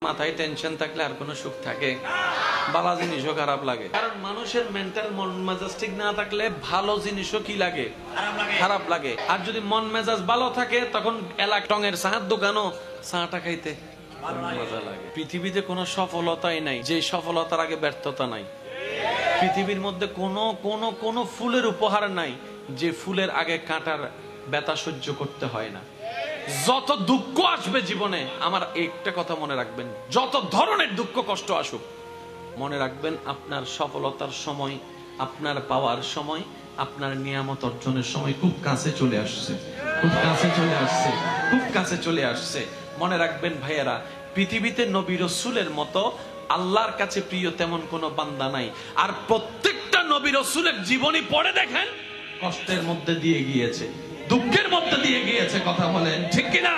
মাথায় টেনশন থাকলে আর কোনো সুখ থাকে? ভালো জিনিসও খারাপ লাগে, কারণ মানুষের মেন্টাল মন মেজাজ ঠিক না থাকলে ভালো জিনিসও কি লাগে? খারাপ লাগে। আর যদি মন মেজাজ ভালো থাকে তখন এলাক টঙের চায়ের দোকানও চাটা খাইতে মজা লাগে। পৃথিবীতে কোনো সফলতাই নাই যে সফলতার আগে ব্যর্থতা নাই। পৃথিবীর মধ্যে কোনো ফুলের উপহার নাই যে ফুলের আগে কাঁটার ব্যথা সহ্য করতে হয় না। যত দুঃখ আসবে জীবনে, আমার একটা কথা মনে রাখবেন, যত ধরনের দুঃখ কষ্ট আসুক, মনে রাখবেন আপনার সফলতার সময়, আপনার পাওয়ার সময়, আপনার নিয়ামত অর্জনের সময় খুব কাছে চলে আসছে, খুব কাছে চলে আসছে, খুব কাছে চলে আসছে। মনে রাখবেন ভাইয়েরা, পৃথিবীতে নবী রাসূলের মতো আল্লাহর কাছে প্রিয় তেমন কোনো বান্দা নাই। আর প্রত্যেকটা নবী রাসূলের জীবনী পড়ে দেখেন, কষ্টের মধ্যে দিয়ে গিয়েছে, দুঃখের মধ্যে দিয়ে গিয়েছে। কথা বলেন ঠিক কিনা?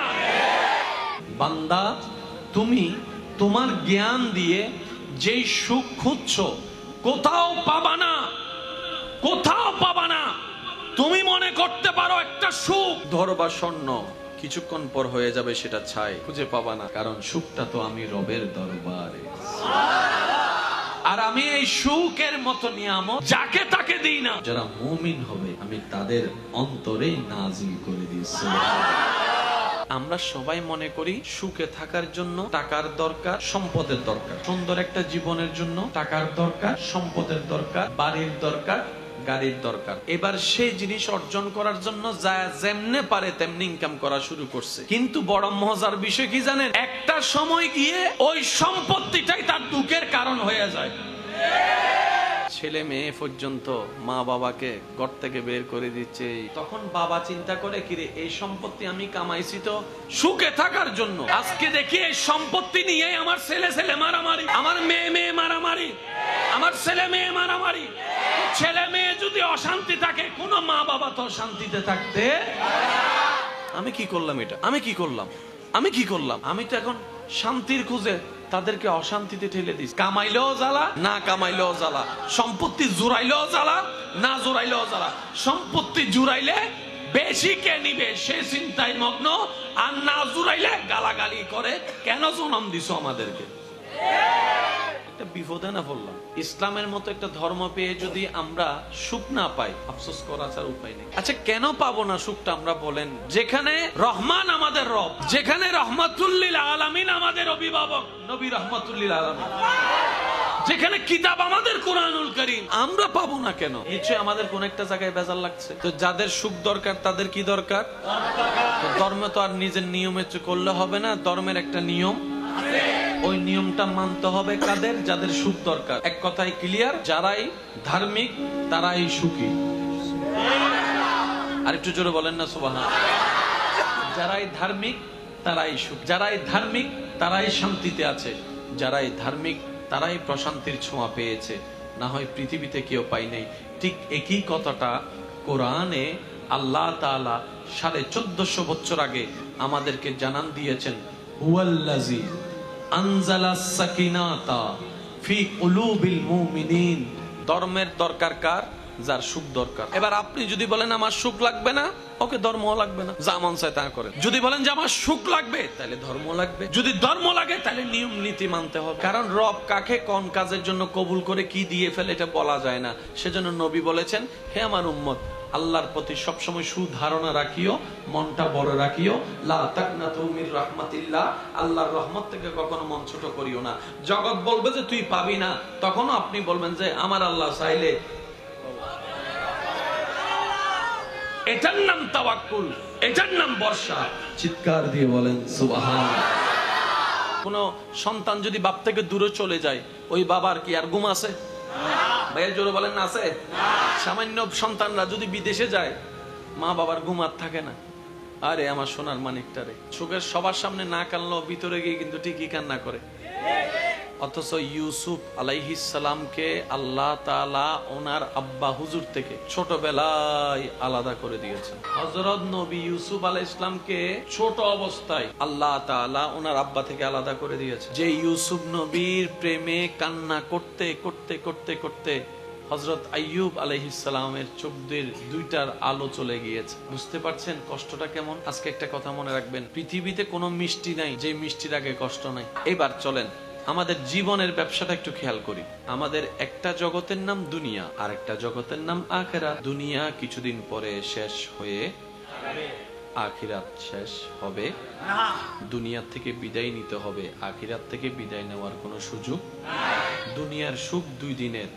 বান্দা, তুমি তোমার জ্ঞান দিয়ে যেই সুখ খুঁজছো কোথাও পাবা না, কোথাও পাবা না। তুমি মনে করতে পারো একটা সুখ ধরবা স্বর্ণ, কিছুক্ষণ পর হয়ে যাবে সেটা ছাই, খুঁজে পাবা না, কারণ সুখটা তো আমি রবের দরবারে। আর আমি এই সুখের মতো নিয়ামত যাকে তাকে দিই না, যারা মুমিন হবে আমি তাদের অন্তরে নাজিল করে দিয়েছি। আমরা সবাই মনে করি সুখে থাকার জন্য টাকার দরকার, সম্পদের দরকার। সুন্দর একটা জীবনের জন্য টাকার দরকার, সম্পদের দরকার, বাড়ির দরকার, গাড়ির দরকার। এবার সেই জিনিস অর্জন করার জন্য যা যেমনে পারে তেমনি ইনকাম করা শুরু করছে। কিন্তু বড় মজার বিষয় কি জানেন? একটা সময় গিয়ে ওই সম্পত্তিটাই তার দুঃখের কারণ হয়ে যায়। ছেলে মেয়ে পর্যন্ত মা বাবাকে ঘর থেকে বের করে দিচ্ছে। তখন বাবা চিন্তা করে, কিরে এই সম্পত্তি আমি কামাইছি তো সুখে থাকার জন্য, আজকে দেখি এই সম্পত্তি নিয়ে আমার ছেলে মারামারি, আমার মেয়ে মারামারি, আমার ছেলে মেয়ে মারামারি। ছেলে মেয়ে যদি অশান্তি থাকে, কোন মা বাবা তো শান্তিতে থাকতে। আমি কি করলাম? এটা আমি কি করলাম? আমি তো এখন শান্তির খুঁজে তাদেরকে অশান্তিতে ঠেলে দিস। কামাইলেও জ্বালা, না কামাইলেও জ্বালা, সম্পত্তি জুড়াইলেও জ্বালা, না জুড়াইলেও জ্বালা। সম্পত্তি জুড়াইলে বেশি কে নিবে সে চিন্তায় মগ্ন, আর না জুড়াইলে গালাগালি করে, কেন জন্ম দিছো আমাদেরকে। বিপদে না পড়লাম। ইসলামের মতো একটা ধর্ম পেয়ে যদি আমরা সুখ না পাই, আফসোস করা ছাড়া উপায় নেই। আচ্ছা, কেন পাবো না সুখটা আমরা বলেন? যেখানে রহমান আমাদের রব, যেখানে রহমাতুল লিল আলামিন আমাদের অভিভাবক নবী রহমাতুল আলামিন, যেখানে কিতাব আমাদের কোরআনুল কারীম, আমরা পাবো না কেন? নিশ্চয়ই আমাদের কোন একটা জায়গায় বেজাল লাগছে। তো যাদের সুখ দরকার তাদের কি দরকার? ধর্ম তো আর নিজের নিয়মে করলে হবে না, ধর্মের একটা নিয়ম, ওই নিয়মটা মানতে হবে কাদের? যাদের সুখ দরকার। এক কথায় ক্লিয়ার, যারাই ধার্মিক তারাই সুখী। আর একটু জোরে বলেন না সুবহানাল্লাহ। যারাই ধার্মিক তারাই সুখ, যারাই ধার্মিক তারাই শান্তিতে আছে, যারাই ধার্মিক তারাই প্রশান্তির ছোঁয়া পেয়েছে, না হয় পৃথিবীতে কেউ পাই নাই। ঠিক একই কথাটা কোরআনে আল্লাহ তাআলা 1450 বছর আগে আমাদেরকে জানান দিয়েছেন। হুয়াল্লাযী আনজালাস সাকিনাতা ফি কুলুবিল মুমিনিন। ধর্মের দরকার কার? যার সুখ দরকার। এবার আপনি যদি বলেন আমার সুখ লাগবে না, ওকে ধর্মও লাগবে না, যা মন চায় তা করেন। যদি বলেন যে আমার সুখ লাগবে, তাহলে ধর্ম লাগবে। যদি ধর্ম লাগে তাহলে নিয়ম নীতি মানতে হবে। কারণ রব কাকে কোন কাজের জন্য কবুল করে কি দিয়ে ফেলে এটা বলা যায় না। সেজন্য নবী বলেছেন, হে আমার উম্মত, আল্লাহর প্রতি সবসময় সুধারণা রাখিও, মনটা বড় রাখিও। লা তাকনাতু মির রাহমাতিল্লাহ, আল্লাহর রহমত থেকে কখনো মন ছোট করিও না। জগৎ বলবে যে তুই পাবি না, তখনও আপনি বলবেন যে আমার আল্লাহ চাইলে। এটার নাম তাওয়াক্কুল, এটার নাম ভরসা। চিৎকার দিয়ে বলেন সুবহানাল্লাহ। কোন সন্তান যদি বাপ থেকে দূরে চলে যায়, ওই বাবার কি আর ঘুম আছে? ভাইয়ের জোরে বলেন না আছে? সামান্য সন্তানরা যদি বিদেশে যায়, মা বাবার ঘুম আর থাকে না। আরে আমার সোনার মানিকটারে, চোখের সবার সামনে না কানলেও ভিতরে গিয়ে কিন্তু ঠিকই কান্না করে। অথচ ইউসুফ আলাইহিস সালামকে আল্লাহ তাআলা ওনার আব্বা হুজুর থেকে ছোটবেলায় আলাদা করে দিয়েছেন। হযরত নবী ইউসুফ আলাইহিস সালামকে ছোট অবস্থায় আল্লাহ তাআলা ওনার আব্বা থেকে আলাদা করে দিয়েছেন। যে ইউসুফ নবীর প্রেমে কান্না করতে করতে করতে করতে হযরত আইয়ুব আলাইহিস সালামের চোখ দিয়ে দুইটার আলো চলে গিয়েছে। বুঝতে পারছেন কষ্টটা কেমন? আজকে একটা কথা মনে রাখবেন, পৃথিবীতে কোনো মিষ্টি নাই যে মিষ্টির আগে কষ্ট নাই। এবার চলেন আমাদের জীবনের ব্যবসাটা একটু খেয়াল করি। আমাদের একটা জগতের নাম দুনিয়া, আর একটা জগতের নাম আখিরাত। দুনিয়া কিছুদিন পরে শেষ হয়ে আখিরাত শেষ হবে না। দুনিয়া থেকে বিদায় নিতে হবে, আখিরাত থেকে বিদায় নেওয়ার কোনো সুযোগ নাই। দুনিয়ার সুখ 2 দিনের,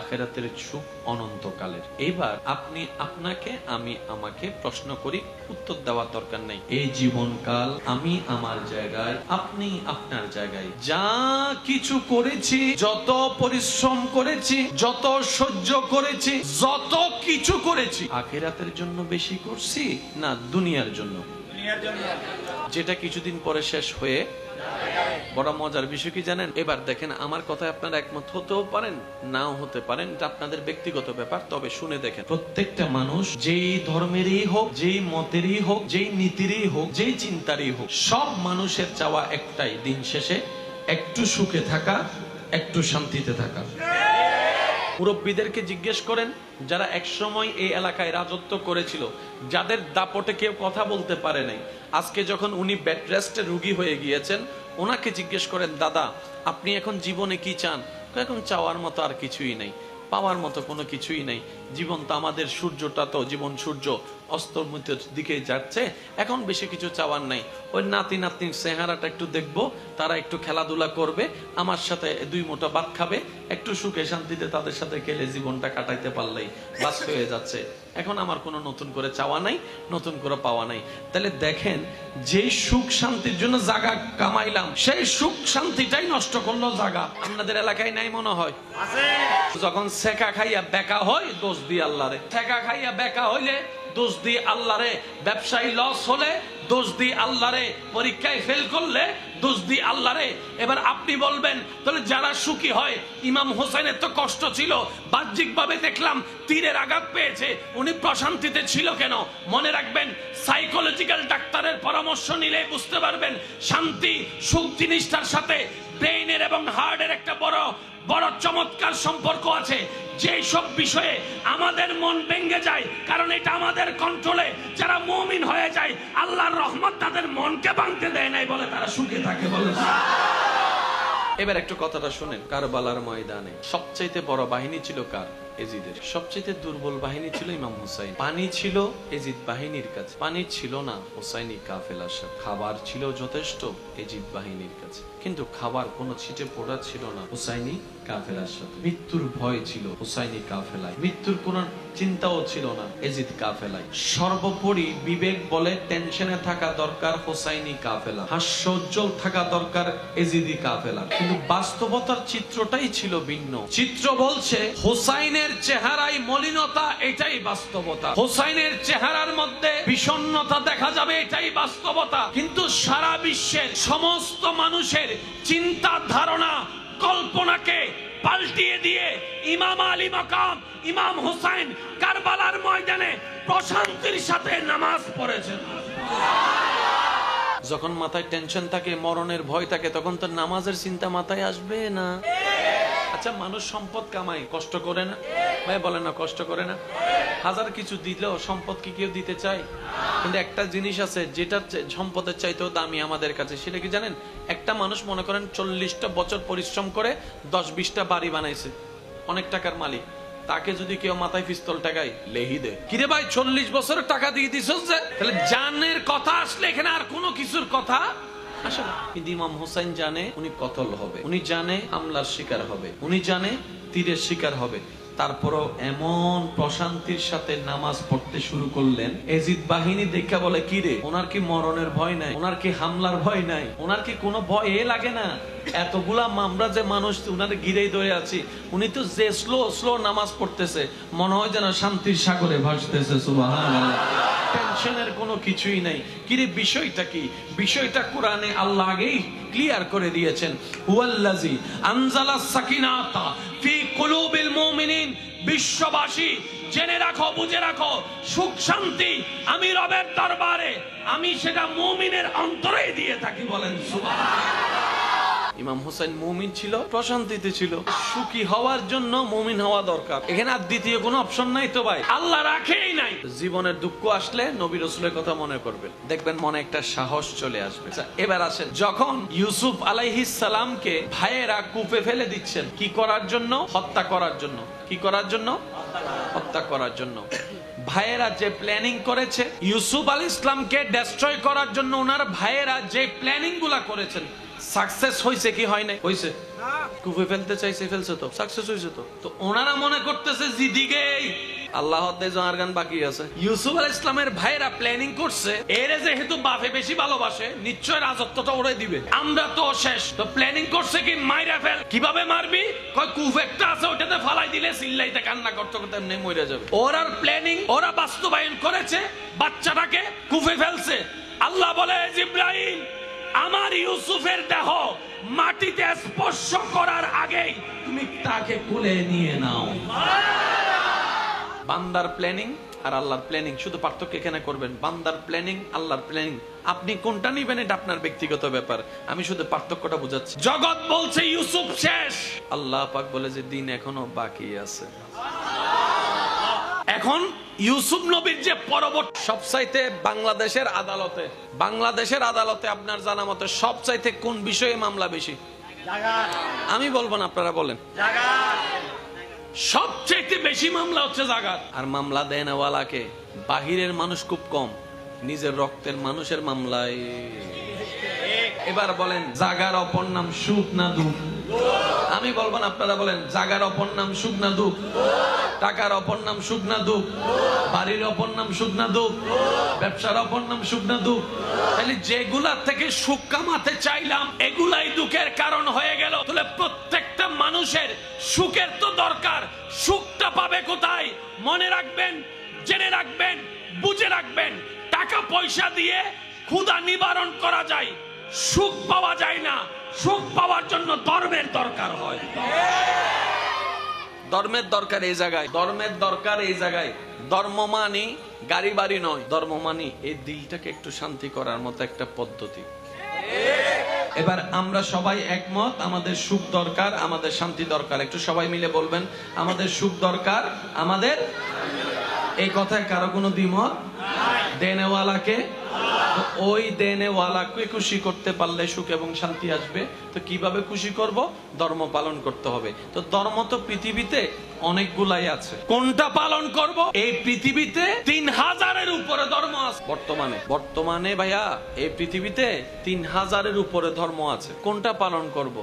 আখিরাতের সুখ অনন্তকালের। এবার আপনি আপনাকে, আমি আমাকে প্রশ্ন করি, উত্তর দেওয়ার দরকার নাই। এই জীবনকাল আমি আমার জায়গায়, আপনি আপনার জায়গায়। যা কিছু করেছি, যত পরিশ্রম করেছি, যত সহ্য করেছি, যত কিছু করেছি, আখিরাতের জন্য বেশি করছি না দুনিয়ার জন্য? যেটা কিছুদিন পরে শেষ হয়ে। বড় মজার বিষয় কি জানেন? এবার দেখেন, আমার কথা আপনারা একমত হতেও পারেন, নাও হতে পারেন, এটা আপনাদের ব্যক্তিগত ব্যাপার। তবে শুনে দেখেন, প্রত্যেকটা মানুষ যেই ধর্মেরই হোক, যেই মতেরই হোক, যেই নীতিরই হোক, যেই চিন্তারই হোক, সব মানুষের চাওয়া একটাই, দিন শেষে একটু সুখে থাকা, একটু শান্তিতে থাকা। মুরব্বীদেরকে জিজ্ঞেস করেন, যারা একসময় এই এলাকায় রাজত্ব করেছিল, যাদের দাপটে কেউ কথা বলতে পারে নাই, আজকে যখন উনি বেড রেস্টে রোগী হয়ে গিয়েছেন, ওনাকে জিজ্ঞেস করেন, দাদা আপনি এখন জীবনে কি চান? এখন চাওয়ার মতো আর কিছুই নেই, পাওয়ার মতো কোনো কিছুই নেই। জীবন তো আমাদের, সূর্যটা তো জীবন সূর্য অস্তমিতের দিকে যাচ্ছে, এখন বেশি কিছু চাওয়ার নাই। ওই নাতি নাতনির চেহারাটা একটু দেখবো, তারা একটু খেলাধুলা করবে, আমার সাথে 2 মুঠো ভাত খাবে, একটু সুখে শান্তিতে তাদের সাথে খেলে জীবনটা কাটাইতে পারলেই বাস হয়ে যাচ্ছে। এখন আমার কোনো নতুন করে চাওয়া নাই, নতুন করে পাওয়া নাই। তাহলে দেখেন, যেই সুখ শান্তির জন্য জায়গা কামাইলাম, সেই সুখ শান্তিটাই নষ্ট করলো জায়গা। আপনাদের এলাকায় নাই মনে হয়? যখন সেকা খাইয়া বেকা হয়, দোষ দিয়ে আল্লাহরে। সেকা খাইয়া বেকা হইলে দোষ দিয়ে আল্লাহরে। ব্যবসায়ী লস হলে দোষ দিয়ে আল্লাহরে। পরীক্ষায় ফেল করলে দোষ দিয়ে আল্লাহরে। এবার আপনি বলবেন, তাহলে যারা সুখী হয়, ইমাম হোসেনের তো কষ্ট ছিল, বাহ্যিক ভাবে দেখলাম তীরের আঘাত পেয়েছে, উনি প্রশান্তিতে ছিল কেন? মনে রাখবেন, সাইকোলজিক্যাল ডাক্তারের পরামর্শ নিলে বুঝতে পারবেন, শান্তি সুখ জিনিসটার সাথে ব্রেইনের এবং হার্টের একটা বড় বড় চমৎকার সম্পর্ক আছে। যে সব বিষয়ে আমাদের মন ভেঙে যায়, কারণ এটা আমাদের কন্ট্রোলে, যারা মুমিন হয়ে যায়, আল্লাহর রহমত তাদের মনকে ভাঙতে দেয় নাই বলে তারা সুখে থাকে বলে। এবার একটু কথাটা শুনেন। কারবালার ময়দানে সবচাইতে বড় বাহিনী ছিল কার? এজিদের। সবচাইতে দুর্বল বাহিনী ছিল ইমাম হুসাইন। পানি ছিল এজিদ বাহিনীর কাছে, পানি ছিল না হুসাইনি কাফেলার সাথে। খাবার ছিল যথেষ্ট এজিদ বাহিনীর কাছে, কিন্তু খাবার কোনো ছিটে পড়া ছিল না হুসাইনি কাফেলার সাথে। মৃত্যুর ভয় ছিল হুসাইনি কাফেলায়, মৃত্যুর কোন চিন্তাও ছিল না এজিদ কাফেলায়। সর্বোপরি বিবেক বলে টেনশনে থাকা দরকার হুসাইনি কাফেলা, হাস্যোজ্জ্বল থাকা দরকার এজিদি কাফেলা। কিন্তু বাস্তবতার চিত্রটাই ছিল ভিন্ন। চিত্র বলছে হুসাইনের চেহারায় মলিনতা, এটাই বাস্তবতা। হুসাইনের চেহারার মধ্যে বিষণ্ণতা দেখা যাবে, এটাই বাস্তবতা। কিন্তু সারা বিশ্বের সমস্ত মানুষের চিন্তা ধারণা কল্পনাকে পাল্টিয়ে দিয়ে ইমাম আলী মাকাম ইমাম হুসাইন কারবালার ময়দানে প্রশান্তির সাথে নামাজ পড়েছেন। যখন মাথায় টেনশন থাকে, মরণের ভয় থাকে, তখন তো নামাজের চিন্তা মাথায় আসবে না। আচ্ছা, মানুষ সম্পদ কামায়, কষ্ট করে না? ভাই বলে না, কষ্ট করে না? হাজার কিছু দিলেও সম্পদ কি কেউ দিতে চায়? কিন্তু একটা জিনিস আছে যেটা সম্পদের চাইতেও দামি আমাদের কাছে, সেটা কি জানেন? একটা মানুষ মনে করেন 40টা বছর পরিশ্রম করে 10-20টা বাড়ি বানাইছে, অনেক টাকার মালিক। তাকে যদি কেউ মাথায় পিস্তল টাকায় লেহি দেয়, কিরে ভাই 40 বছরের টাকা দিয়ে দিছস যে, তাহলে জানের কথা আসলে এখানে আর কোনো কিছুর কথা আসে না। কিন্তু ইমাম হুসাইন জানে উনি কতল হবে, উনি জানে হামলার শিকার হবে, উনি জানে তীরের শিকার হবে। তারপরও এমন প্রশান্তির সাথে নামাজ পড়তে শুরু করলেন। এজিদ বাহিনী দেখা বলে, কি রে, ওনার কি মরণের ভয় নাই? ওনার কি হামলার ভয় নাই? ওনার কি কোনো ভয় লাগে না? এতগুলা মামরা যে মানুষ উনার গিরেই ধরে আছি, উনি তো যে স্লো নামাজ পড়তেছে, মনে হয় যেন শান্তির সাগরে ভাসতেছে। সুবহানাল্লাহ। টেনশনের কোনো কিছুই নাই। কিরে, বিষয়টা কি? বিষয়টা কোরআনে আল্লাহ আগেই ক্লিয়ার করে দিয়েছেন। হুয়াল্লাযী আনজালাস সাকিনাতা ফি কুলুবিল মুমিনিন। বিশ্ববাসী জেনে রাখো, বুঝে রাখো, সুখ শান্তি আমি রবের দরবারে, আমি সেটা মুমিনের অন্তরেই দিয়ে থাকি। বলেন সুবহানাল্লাহ। ইমাম হোসেন মুমিন ছিল, প্রশান্তিতে ছিল। সুখী হওয়ার জন্য মুমিন হওয়া দরকার। এখানে আর দ্বিতীয় কোনো অপশন নাই তো ভাই, আল্লাহ রাখেই নাই। জীবনের দুঃখ আসলে নবী রাসূলের কথা মনে করবেন, দেখবেন মনে একটা সাহস চলে আসবে। এবার আসেন, যখন ইউসুফ আলাইহিস সালামকে ভাইয়েরা কূপে ফেলে দিচ্ছেন, কি করার জন্য? হত্যা করার জন্য। কি করার জন্য? হত্যা করার জন্য। ভাইয়েরা যে প্ল্যানিং করেছে ইউসুফ আলাইহিস সালামকে ডেস্ট্রয় করার জন্য, ওনার ভাইয়েরা যে প্ল্যানিং গুলা করেছেন, সাকসেস হয়েছে কি হয় নাই? হয়েছে। কূপে ফেলতে চাইছে, ফেলছে তো, সাকসেস হয়েছে তো। তো ওনারা মনে করতেছে যেদিকেই আল্লাহ গান বাকি আছে। ইউসুফ আলাইহিস সালামের ভাইয়েরা প্ল্যানিং করছে, এরে যেহেতু বাপে বেশি ভালোবাসে, নিশ্চয় রাজত্বটা ওরে দিবে, আমরা তো শেষ। তো প্ল্যানিং করছে কি, মাইরা ফেল। কিভাবে মারবি? কয় কূপ একটা আছে, ওটাতে ফালাই দিলে চিল্লাইতে কান্না করতে করতে এমনি মরে যাবে। ওরা প্ল্যানিং ওরা বাস্তবায়ন করেছে, বাচ্চাটাকে কূপে ফেলছে। আল্লাহ বলে, জিবরাইল, আমার ইউসুফের দেহ মাটিতে স্পর্শ করার আগেই তুমি তাকে কোলে নিয়ে নাও। বান্দার প্ল্যানিং আর আল্লাহর প্ল্যানিং, শুধু পার্থক্য এখানে করবেন, বান্দার প্ল্যানিং, আল্লাহর প্ল্যানিং। আপনি কোনটা নিবেন এটা আপনার ব্যক্তিগত ব্যাপার, আমি শুধু পার্থক্যটা বুঝাচ্ছি। জগৎ বলছে ইউসুফ শেষ, আল্লাহ পাক বলে যে দিন এখনো বাকি আছে। এখন ইউসুফ নবীর যে পরবর্তী সবচাইতে বাংলাদেশের আদালতে আপনার জানা মতে সবচাইতে কোন বিষয়ে মামলা বেশি? আমি বলবো না, আপনারা বলেন। সবচেয়ে বেশি মামলা হচ্ছে জাগার। আর মামলা দেনওয়ালাকে বাহিরের মানুষ খুব কম, নিজের রক্তের মানুষের মামলায়। এবার বলেন, জাগার অপর নাম সুখ না দুঃখ? আমি বলবো না, আপনারা বলেন। জাগার অপর নাম সুখ না দুঃখ? টাকার অপর নাম সুখ না দুঃখ? বাড়ির অপর নাম সুখ না দুঃখ? ব্যবসার অপর নাম সুখ না দুঃখ? তাহলে যেগুলার থেকে সুখ কামাতে চাইলাম এগুলাই দুঃখের কারণ হয়ে গেল। তাহলে প্রত্যেকটা মানুষের সুখের তো দরকার, সুখটা পাবে কোথায়? মনে রাখবেন, জেনে রাখবেন, বুঝে রাখবেন, টাকা পয়সা দিয়ে ক্ষুধা নিবারণ করা যায়, সুখ পাওয়া যায় না। সুখ পাওয়ার জন্য ধর্মের দরকার হয়। ধর্মের দরকার এই জায়গায়, ধর্মের দরকার এই জায়গায়। ধর্ম মানি গাড়ি বাড়ি নয়, ধর্ম মানি এই দিলটাকে একটু শান্তি করার মতো একটা পদ্ধতি। এবার আমরা সবাই একমত, আমাদের সুখ দরকার, আমাদের শান্তি দরকার। একটু সবাই মিলে বলবেন, আমাদের সুখ দরকার, আমাদের। এই কথায় কারো কোনো দ্বিমত? দেনেওয়ালাকে, ওই দেনেওয়ালাকে খুশি করতে পারলে সুখ এবং শান্তি আসবে। তো কিভাবে খুশি করব? ধর্ম পালন করতে হবে। তো ধর্ম তো পৃথিবীতে অনেকগুলাই আছে, কোনটা পালন করব? এই পৃথিবীতে 3000-এর উপরে ধর্ম আছে বর্তমানে ভাইয়া, এই পৃথিবীতে 3000-এর উপরে ধর্ম আছে। কোনটা পালন করব?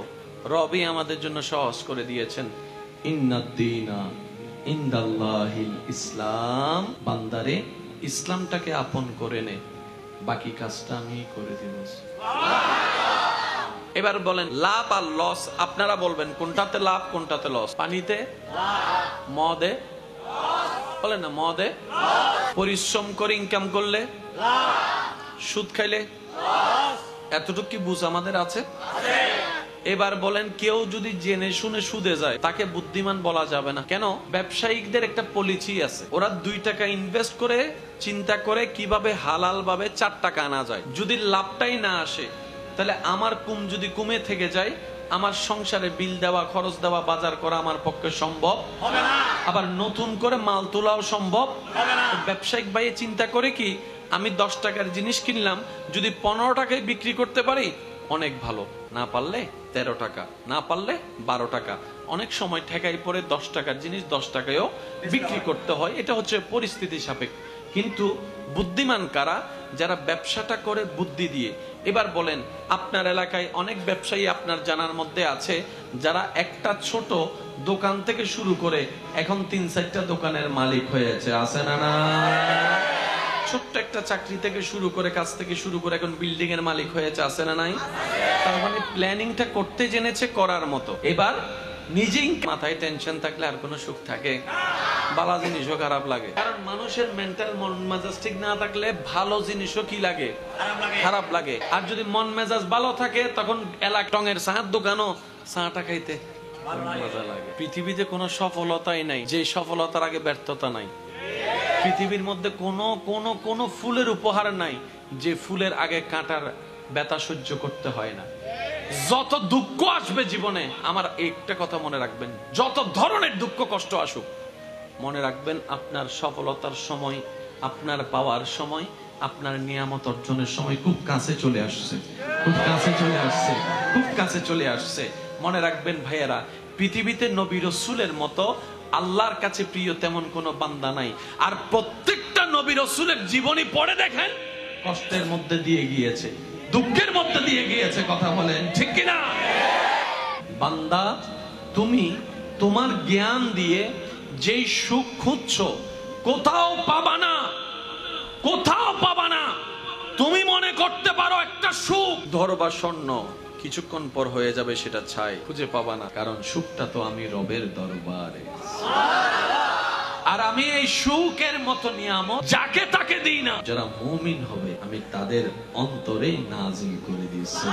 রবই আমাদের জন্য সহজ করে দিয়েছেন, ইন্নাদ-দীনা ইনদাল্লাহিল ইসলাম। বান্দারে ইসলামটাকে আপন করে নে, বাকি কাজটা আমি করে দিব। এবার বলেন, লাভ আর লস আপনারা বলবেন, কোনটাতে লাভ কোনটাতে লস? পানিতে, মদে বলেন না, মদে পরিশ্রম করে ইনকাম করলে, সুদ খাইলে, এতটুকু কি বুঝ আমাদের আছে? এবার বলেন, কেউ যদি জেনে শুনে সুদে যায় তাকে বুদ্ধিমান বলা যাবে না। কেন? ব্যবসায়িকদের একটা পলিসি আছে, ওরা 2 টাকা ইনভেস্ট করে চিন্তা করে কিভাবে হালাল ভাবে 4 টাকা আনা যায়। যদি লাভটাই না আসে, তাহলে আমার যদি কমে থেকে যায়, আমার সংসারে বিল দেওয়া, খরচ দেওয়া, বাজার করা আমার পক্ষে সম্ভব হবে না। আবার নতুন করে মাল তোলাও সম্ভব হবে না। ব্যবসায়িক ভাই চিন্তা করে কি, আমি 10 টাকার জিনিস কিনলাম, যদি 15 টাকায় বিক্রি করতে পারি অনেক ভালো, না পারলে 13 টাকা, না পারলে 12 টাকা। অনেক সময় ঠেকাই পড়ে 10 টাকার জিনিস 10 টাকায়ও বিক্রি করতে হয়। এটা হচ্ছে পরিস্থিতি সাপেক্ষ। কিন্তু বুদ্ধিমান কারা? যারা ব্যবসাটা করে বুদ্ধি দিয়ে। এবার বলেন, আপনার এলাকায় অনেক ব্যবসায়ী আপনার জানার মধ্যে আছে, যারা একটা ছোট দোকান থেকে শুরু করে এখন 3-4টা দোকানের মালিক হয়েছে, আছে না? না, ছোট্ট একটা চাকরি থেকে শুরু করে, কাজ থেকে শুরু করে এখন বিল্ডিং এর মালিক হয়েছে, আছে না নাই? তার মানে প্ল্যানিংটা করতে জেনেছে, করার মতো। এবার নিজেই মাথায় টেনশন থাকলে আর কোনো সুখ থাকে? ভালো জিনিসও খারাপ লাগে। কারণ মানুষের মেন্টাল মন মেজাজ ঠিক না থাকলে ভালো জিনিসও কি লাগে? খারাপ লাগে। আর যদি মন মেজাজ ভালো থাকে, তখন টঙের চায়ের দোকানও চাটা খাইতে মজা লাগে। পৃথিবীতে কোনো সফলতাই নাই যে সফলতার আগে ব্যর্থতা নাই। পৃথিবীর মধ্যে কোনো ফুলের উপহার নাই যে ফুলের আগে কাঁটার ব্যথা সহ্য করতে হয় না। যত দুঃখ আসবে জীবনে, আমার একটা কথা মনে রাখবেন, যত ধরনের দুঃখ কষ্ট আসুক, মনে রাখবেন আপনার সফলতার সময়, আপনার পাওয়ার সময়, আপনার নিয়ামত অর্জনের সময় খুব কাছে চলে আসছে, খুব কাছে চলে আসছে, খুব কাছে চলে আসছে। মনে রাখবেন ভাইয়েরা, পৃথিবীতে নবী রাসূলের মতো আল্লাহর কাছে প্রিয় তেমন কোনো বান্দা নাই। আর প্রত্যেকটা নবী রাসূলের জীবনী পড়ে দেখেন, কষ্টের মধ্যে দিয়ে গিয়েছে, দুঃখের মধ্যে দিয়ে গিয়েছে। কথা বলেন ঠিক কিনা? বান্দা, তুমি তোমার জ্ঞান দিয়ে যেই সুখ খুঁজছো কোথাও পাবা না, কোথাও পাবা না। তুমি মনে করতে পারো একটা সুখ ধরবা স্বর্ণ, কিছুক্ষণ পর হয়ে যাবে সেটা ছাই, খুঁজে পাবা না, কারণ সুখটা তো আমি রবের দরবারে। আর আমি এই সুখের মতো নিয়ামত যাকে তাকে দিই না, যারা মুমিন হবে আমি তাদের অন্তরেই নাজিল করে দিয়েছি।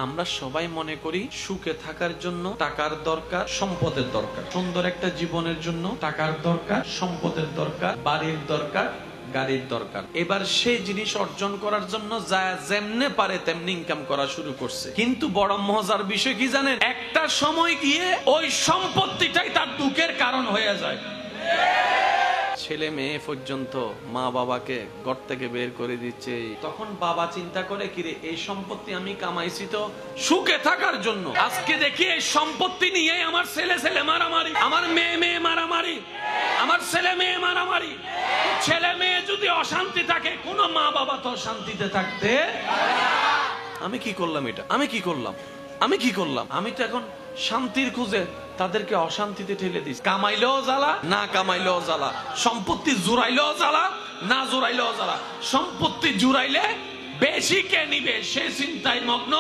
আমরা সবাই মনে করি সুখে থাকার জন্য টাকার দরকার, সম্পদের দরকার, সুন্দর একটা জীবনের জন্য টাকার দরকার, সম্পদের দরকার, বাড়ির দরকার, গাড়ির দরকার। এবার সেই জিনিস অর্জন করার জন্য যা যেমনে পারে তেমনি ইনকাম করা শুরু করছে। কিন্তু বড় মজার বিষয় কি জানেন, একটা সময় গিয়ে ওই সম্পত্তিটাই তার দুঃখের কারণ হয়ে যায়। ছেলে মেয়ে পর্যন্ত মা বাবাকে ঘর থেকে বের করে দিচ্ছে, তখন বাবা চিন্তা করে, কিরে এই সম্পত্তি আমি কামাইছি তো সুখে থাকার জন্য, আজকে দেখি এই সম্পত্তি নিয়ে আমার ছেলে ছেলে মারামারি, আমার মেয়ে মেয়ে মারামারি, আমার ছেলে মেয়ে মারামারি। ছেলে মেয়ে যদি অশান্তি থাকে, কোন মা বাবা তো শান্তিতে থাকতে, আমি কি করলাম এটা, আমি কি করলাম, আমি কি করলাম, আমি তো এখন শান্তির খুঁজে তাদেরকে অশান্তিতে ঠেলে দিস। কামাইলেও জ্বালা, না কামাইলেও জ্বালা, সম্পত্তি জুড়াইলেও জ্বালা, না জুড়াইলেও জ্বালা। সম্পত্তি জুড়াইলে বেশি কে নিবে সে চিন্তায় মগ্ন,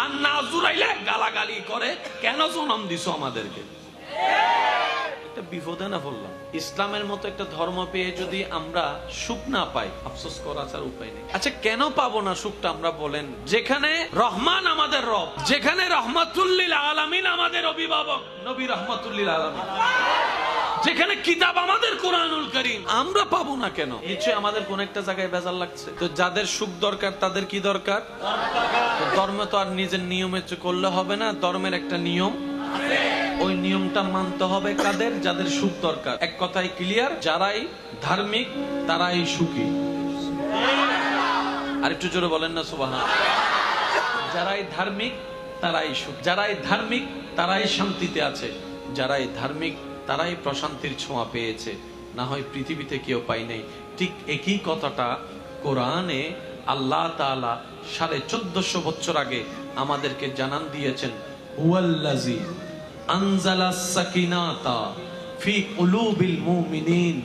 আর না জুড়াইলে গালাগালি করে, কেন জন্ম দিছো আমাদেরকে। বিপদে না পড়লাম। ইসলামের মতো একটা ধর্ম পেয়ে যদি আমরা সুখ না পাই, আফসোস করা ছাড়া উপায় নেই। আচ্ছা কেন পাবো না সুখটা আমরা বলেন? যেখানে রহমান আমাদের রব, যেখানে রহমাতুল্লিল আলামিন আমাদের অভিভাবক নবী রহমাতুল্লিল আলামিন, যেখানে কিতাব আমাদের কোরআনুল কারীম, আমরা পাবো না কেন? নিশ্চয় আমাদের কোন একটা জায়গায় ভেজাল লাগছে। তো যাদের সুখ দরকার তাদের কি দরকার? ধর্ম তো আর নিজের নিয়মে করলে হবে না, ধর্মের একটা নিয়ম, ওই নিয়মটা মানতে হবে কাদের? যাদের সুখ দরকার। এক কথায় ক্লিয়ার, যারাই ধার্মিক তারাই সুখী। আর একটু জোরে বলেন না সুবহানাল্লাহ। যারাই ধার্মিক তারাই সুখ, যারাই ধার্মিক তারাই শান্তিতে আছে, যারাই ধার্মিক তারাই প্রশান্তির ছোঁয়া পেয়েছে, না হয় পৃথিবীতে কেউ পাই নাই। ঠিক একই কথাটা কোরআনে আল্লাহ তাআলা 1450 বছর আগে আমাদেরকে জানান দিয়েছেন, হুয়াল্লাযী আনজালাস সাকিনাতা ফি কুলুবিল মুমিনিন।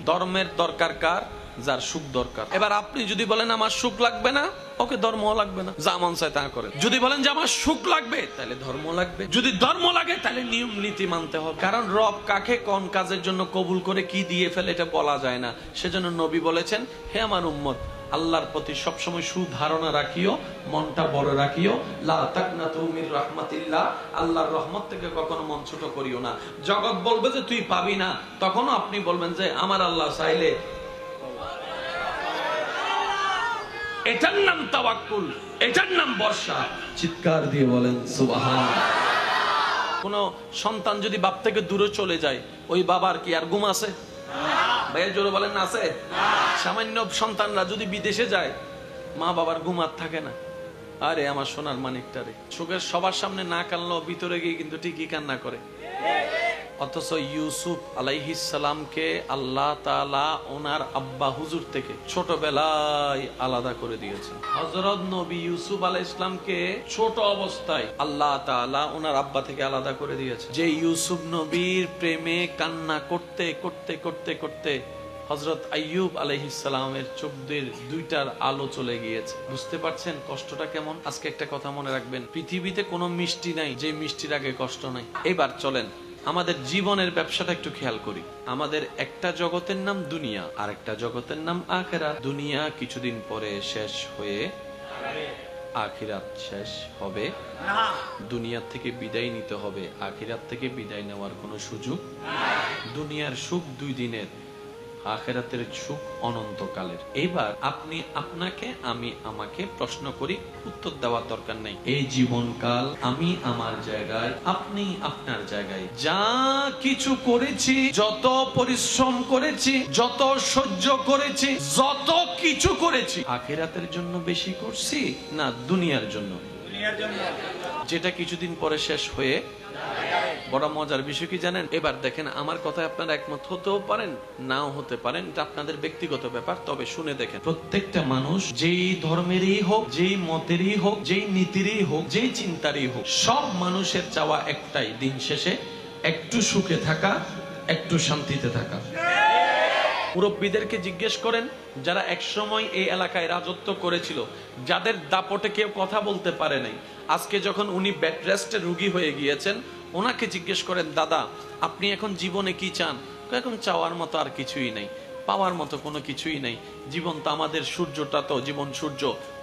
ধর্মের দরকার কার? যার সুখ দরকার। এবার আপনি যদি বলেন আমার সুখ লাগবে না, ওকে ধর্মও লাগবে না, যা মন চায় তা করে। যদি বলেন যে আমার সুখ লাগবে, তাহলে ধর্ম লাগবে। যদি ধর্ম লাগে তাহলে নিয়ম নীতি মানতে হবে। কারণ রব কাকে কোন কাজের জন্য কবুল করে কি দিয়ে ফেলে এটা বলা যায় না। সেজন্য নবী বলেছেন, হে আমার উম্মত, আল্লাহর প্রতি সবসময় সুধারণা রাখিও, মনটা বড় রাখিও। লা তাকনাতু মির রাহমাতিল্লাহ, আল্লাহর রহমত থেকে কখনো মন ছোট করিও না। জগৎ বলবে যে তুই পাবি না, তখনও আপনি বলবেন যে আমার আল্লাহ চাইলে। এটার নাম তাওয়াক্কুল, এটার নাম ভরসা। চিৎকার দিয়ে বলেন সুবহানাল্লাহ। কোন সন্তান যদি বাপ থেকে দূরে চলে যায়, ওই বাবার কি আর ঘুম আছে? ভাইয়া জোরে বলেন না আছে? সামান্য সন্তানরা যদি বিদেশে যায়, মা বাবার ঘুম আর থাকে না। আরে আমার সোনার মানিকটা রে, চোখের সবার সামনে না কানলেও ভিতরে গিয়ে কিন্তু ঠিকই কান্না করে। অথচ ইউসুফ আলাইহিস সালামকে আল্লাহ তাআলা ওনার আব্বা হুজুর থেকে ছোটবেলায় আলাদা করে দিয়েছেন। হযরত নবী ইউসুফ আলাইহিস সালামকে ছোট অবস্থায় আল্লাহ তাআলা ওনার আব্বা থেকে আলাদা করে দিয়েছেন। যে ইউসুফ নবীর প্রেমে কান্না করতে করতে করতে করতে হযরত আইয়ুব আলাইহিস সালামের চোখ দিয়ে দুইটার আলো চলে গিয়েছে। বুঝতে পারছেন কষ্টটা কেমন? আজকে একটা কথা মনে রাখবেন, পৃথিবীতে কোনো মিষ্টি নাই যে মিষ্টির আগে কষ্ট নাই। এবার চলেন আমাদের জীবনের ব্যবসাটা একটু খেয়াল করি। আমাদের একটা জগতের নাম দুনিয়া, আর একটা জগতের নাম আখিরাত। দুনিয়া কিছুদিন পরে শেষ হয়ে আখিরাত শেষ হবে না। দুনিয়া থেকে বিদায় নিতে হবে, আখিরাত থেকে বিদায় নেওয়ার কোনো সুযোগ। দুনিয়ার সুখ 2 দিনের, আখিরাতের সুখ অনন্তকালের। এবার আপনি আপনাকে, আমি আমাকে প্রশ্ন করি, উত্তর দেওয়ার দরকার নেই। এই জীবনকাল আমি আমার জায়গায়, আপনি আপনার জায়গায়, যা কিছু করেছি, যত পরিশ্রম করেছি, যত সহ্য করেছি, যত কিছু করেছি, আখিরাতের জন্য বেশি করছি না দুনিয়ার জন্য? যেটা কিছুদিন পরে শেষ হয়ে। বড় মজার বিষয় কি জানেন? এবার দেখেন, আমার কথা আপনারা একমত হতেও পারেন, নাও হতে পারেন, এটা আপনাদের ব্যক্তিগত ব্যাপার। তবে শুনে দেখেন, প্রত্যেকটা মানুষ যেই ধর্মেরই হোক, যেই মতেরই হোক, যেই নীতিরই হোক, যেই চিন্তারই হোক, সব মানুষের চাওয়া একটাই, দিন শেষে একটু সুখে থাকা, একটু শান্তিতে থাকা। মুরব্বীদেরকে জিজ্ঞেস করেন, যারা একসময় এই এলাকায় রাজত্ব করেছিল, যাদের দাপটে কেউ কথা বলতে পারে নাই, আজকে যখন উনি বেড রেস্টে রোগী হয়ে গিয়েছেন, ওনাকে জিজ্ঞেস করেন, দাদা আপনি এখন জীবনে কি চান? এখন চাওয়ার মতো আর কিছুই নেই, পাওয়ার মতো কোনো কিছুই নেই। জীবন তো আমাদের, সূর্যটা তো, জীবন সূর্য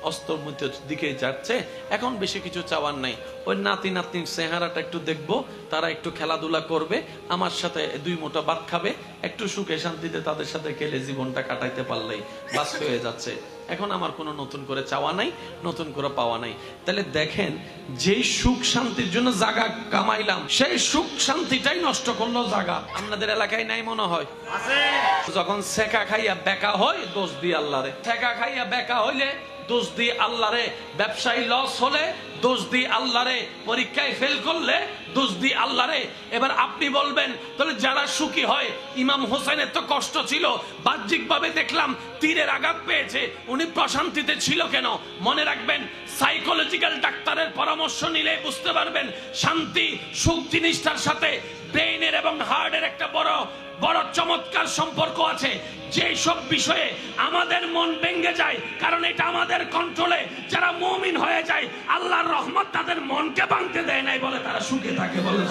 অস্তমিতের দিকে যাচ্ছে, এখন বেশি কিছু চাওয়ার নাই। ওই নাতি নাতনির চেহারাটা একটু দেখবো, তারা একটু খেলাধুলা করবে, আমার সাথে 2 মুঠো ভাত খাবে, একটু সুখে শান্তিতে তাদের সাথে খেলে জীবনটা কাটাইতে পারলেই বাস হয়ে যাচ্ছে। এখন আমার কোনো নতুন করে চাওয়া নাই, নতুন করে পাওয়া নাই। তাহলে দেখেন, যেই সুখ শান্তির জন্য জায়গা কামাইলাম, সেই সুখ শান্তিটাই নষ্ট করলো জায়গা। আপনাদের এলাকায় নাই মনে হয়? যখন সেকা খাইয়া বেকা হয়, দোষ দিয়ে আল্লাহরে। সেকা খাইয়া বেকা হইলে দোষ দিয়ে আল্লাহরে। ব্যবসায়ী লস হলে দোষ দিয়ে আল্লাহরে। পরীক্ষায় ফেল করলে দোষ দিয়ে আল্লাহরে। এবার আপনি বলবেন, তাহলে যারা সুখী হয়, ইমাম হোসেনের তো কষ্ট ছিল, বাহ্যিকভাবে দেখলাম তীরের আঘাত পেয়েছে, উনি প্রশান্তিতে ছিল কেন? মনে রাখবেন, সাইকোলজিক্যাল ডাক্তারের পরামর্শ নিলে বুঝতে পারবেন, শান্তি সুখ জিনিসটার সাথে ব্রেইনের এবং হার্টের একটা বড় বড় চমৎকার সম্পর্ক আছে। যে সব বিষয়ে আমাদের মন ভেঙে যায়, কারণ এটা আমাদের কন্ট্রোলে, যারা মুমিন হয়ে যায়, আল্লাহর রহমত তাদের মনকে ভাঙতে দেয় নাই বলে তারা সুখে থাকে বলে।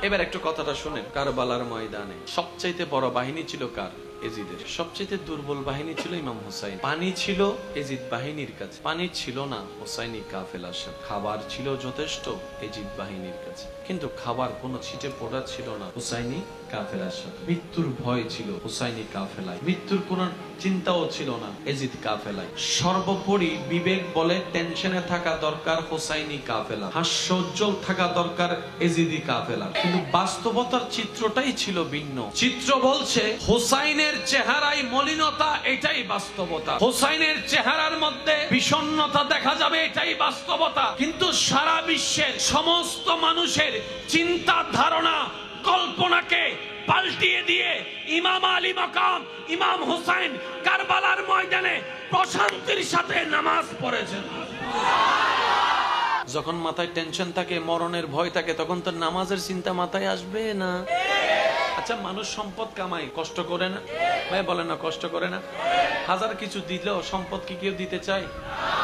এবার একটু কথাটা শুনেন। কারবালার ময়দানে সবচাইতে বড় বাহিনী ছিল কার? এজিদের। সবচাইতে দুর্বল বাহিনী ছিল ইমাম হুসাইন। পানি ছিল এজিদ বাহিনীর কাছে, পানি ছিল না হুসাইনি কাফেলার সাথে। খাবার ছিল যথেষ্ট এজিদ বাহিনীর কাছে, কিন্তু খাবার কোনো ছিটে পড়া ছিল না হুসাইনি কাফেলার সাথে। মৃত্যুর ভয় ছিল হুসাইনি কাফেলায়, মৃত্যুর কোন চিন্তাও ছিল না এজিদ কাফেলায়। সর্বোপরি বিবেক বলে টেনশনে থাকা দরকার হুসাইনি কাফেলা, হাস্যোজ্জ্বল থাকা দরকার এজিদি কাফেলা। কিন্তু বাস্তবতার চিত্রটাই ছিল ভিন্ন। চিত্র বলছে হুসাইনের চেহারায় মলিনতা, এটাই বাস্তবতা। হুসাইনের চেহারার মধ্যে বিষণ্ণতা দেখা যাবে, এটাই বাস্তবতা। কিন্তু সারা বিশ্বের সমস্ত মানুষের চিন্তা ধারণা কল্পনাকে পাল্টিয়ে দিয়ে ইমাম আলী মাকাম ইমাম হুসাইন কারবালার ময়দানে প্রশান্তির সাথে নামাজ পড়েছেন। যখন মাথায় টেনশন থাকে, মরণের ভয় থাকে, তখন তো নামাজের চিন্তা মাথায় আসবে না। আচ্ছা, মানুষ সম্পদ কামায়, কষ্ট করে না? ভাই বলেন না, কষ্ট করে না? হাজার কিছু দিলেও সম্পদ কি কেউ দিতে চায়?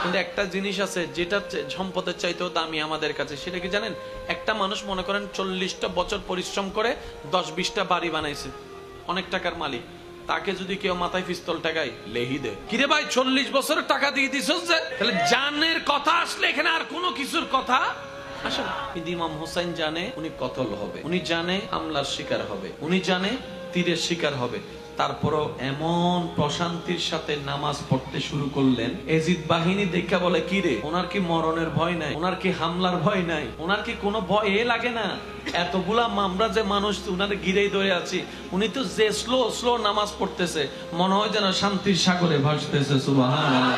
কিন্তু একটা জিনিস আছে যেটা সম্পদের চাইতেও দামি আমাদের কাছে, সেটা কি জানেন? একটা মানুষ মনে করেন 40টা বছর পরিশ্রম করে 10-20টা বাড়ি বানাইছে, অনেক টাকার মালিক। তাকে যদি কেউ মাথায় পিস্তল টাকায় লেহি দেয়, কিরে ভাই 40 বছরের টাকা দিয়ে দিছস যে? তাহলে জানের কথা আসলে এখানে আর কোনো কিছুর কথা আসে না। কিন্তু ইমাম হুসাইন জানে উনি কতল হবে, উনি জানে হামলার শিকার হবে, উনি জানে তীরের শিকার হবে। তারপরও এমন প্রশান্তির সাথে নামাজ পড়তে শুরু করলেন, এজিদ বাহিনী দেখা বলে, কি রে, ওনার কি মরণের ভয় নাই? ওনার কি হামলার ভয় নাই? ওনার কি কোনো ভয় লাগে না? এতগুলা মামরা যে মানুষ উনার ঘিরেই ধরে আছে, উনি তো যে স্লো নামাজ পড়তেছে, মনে হয় যেন শান্তির সাগরে ভাসতেছে। সুবহানাল্লাহ।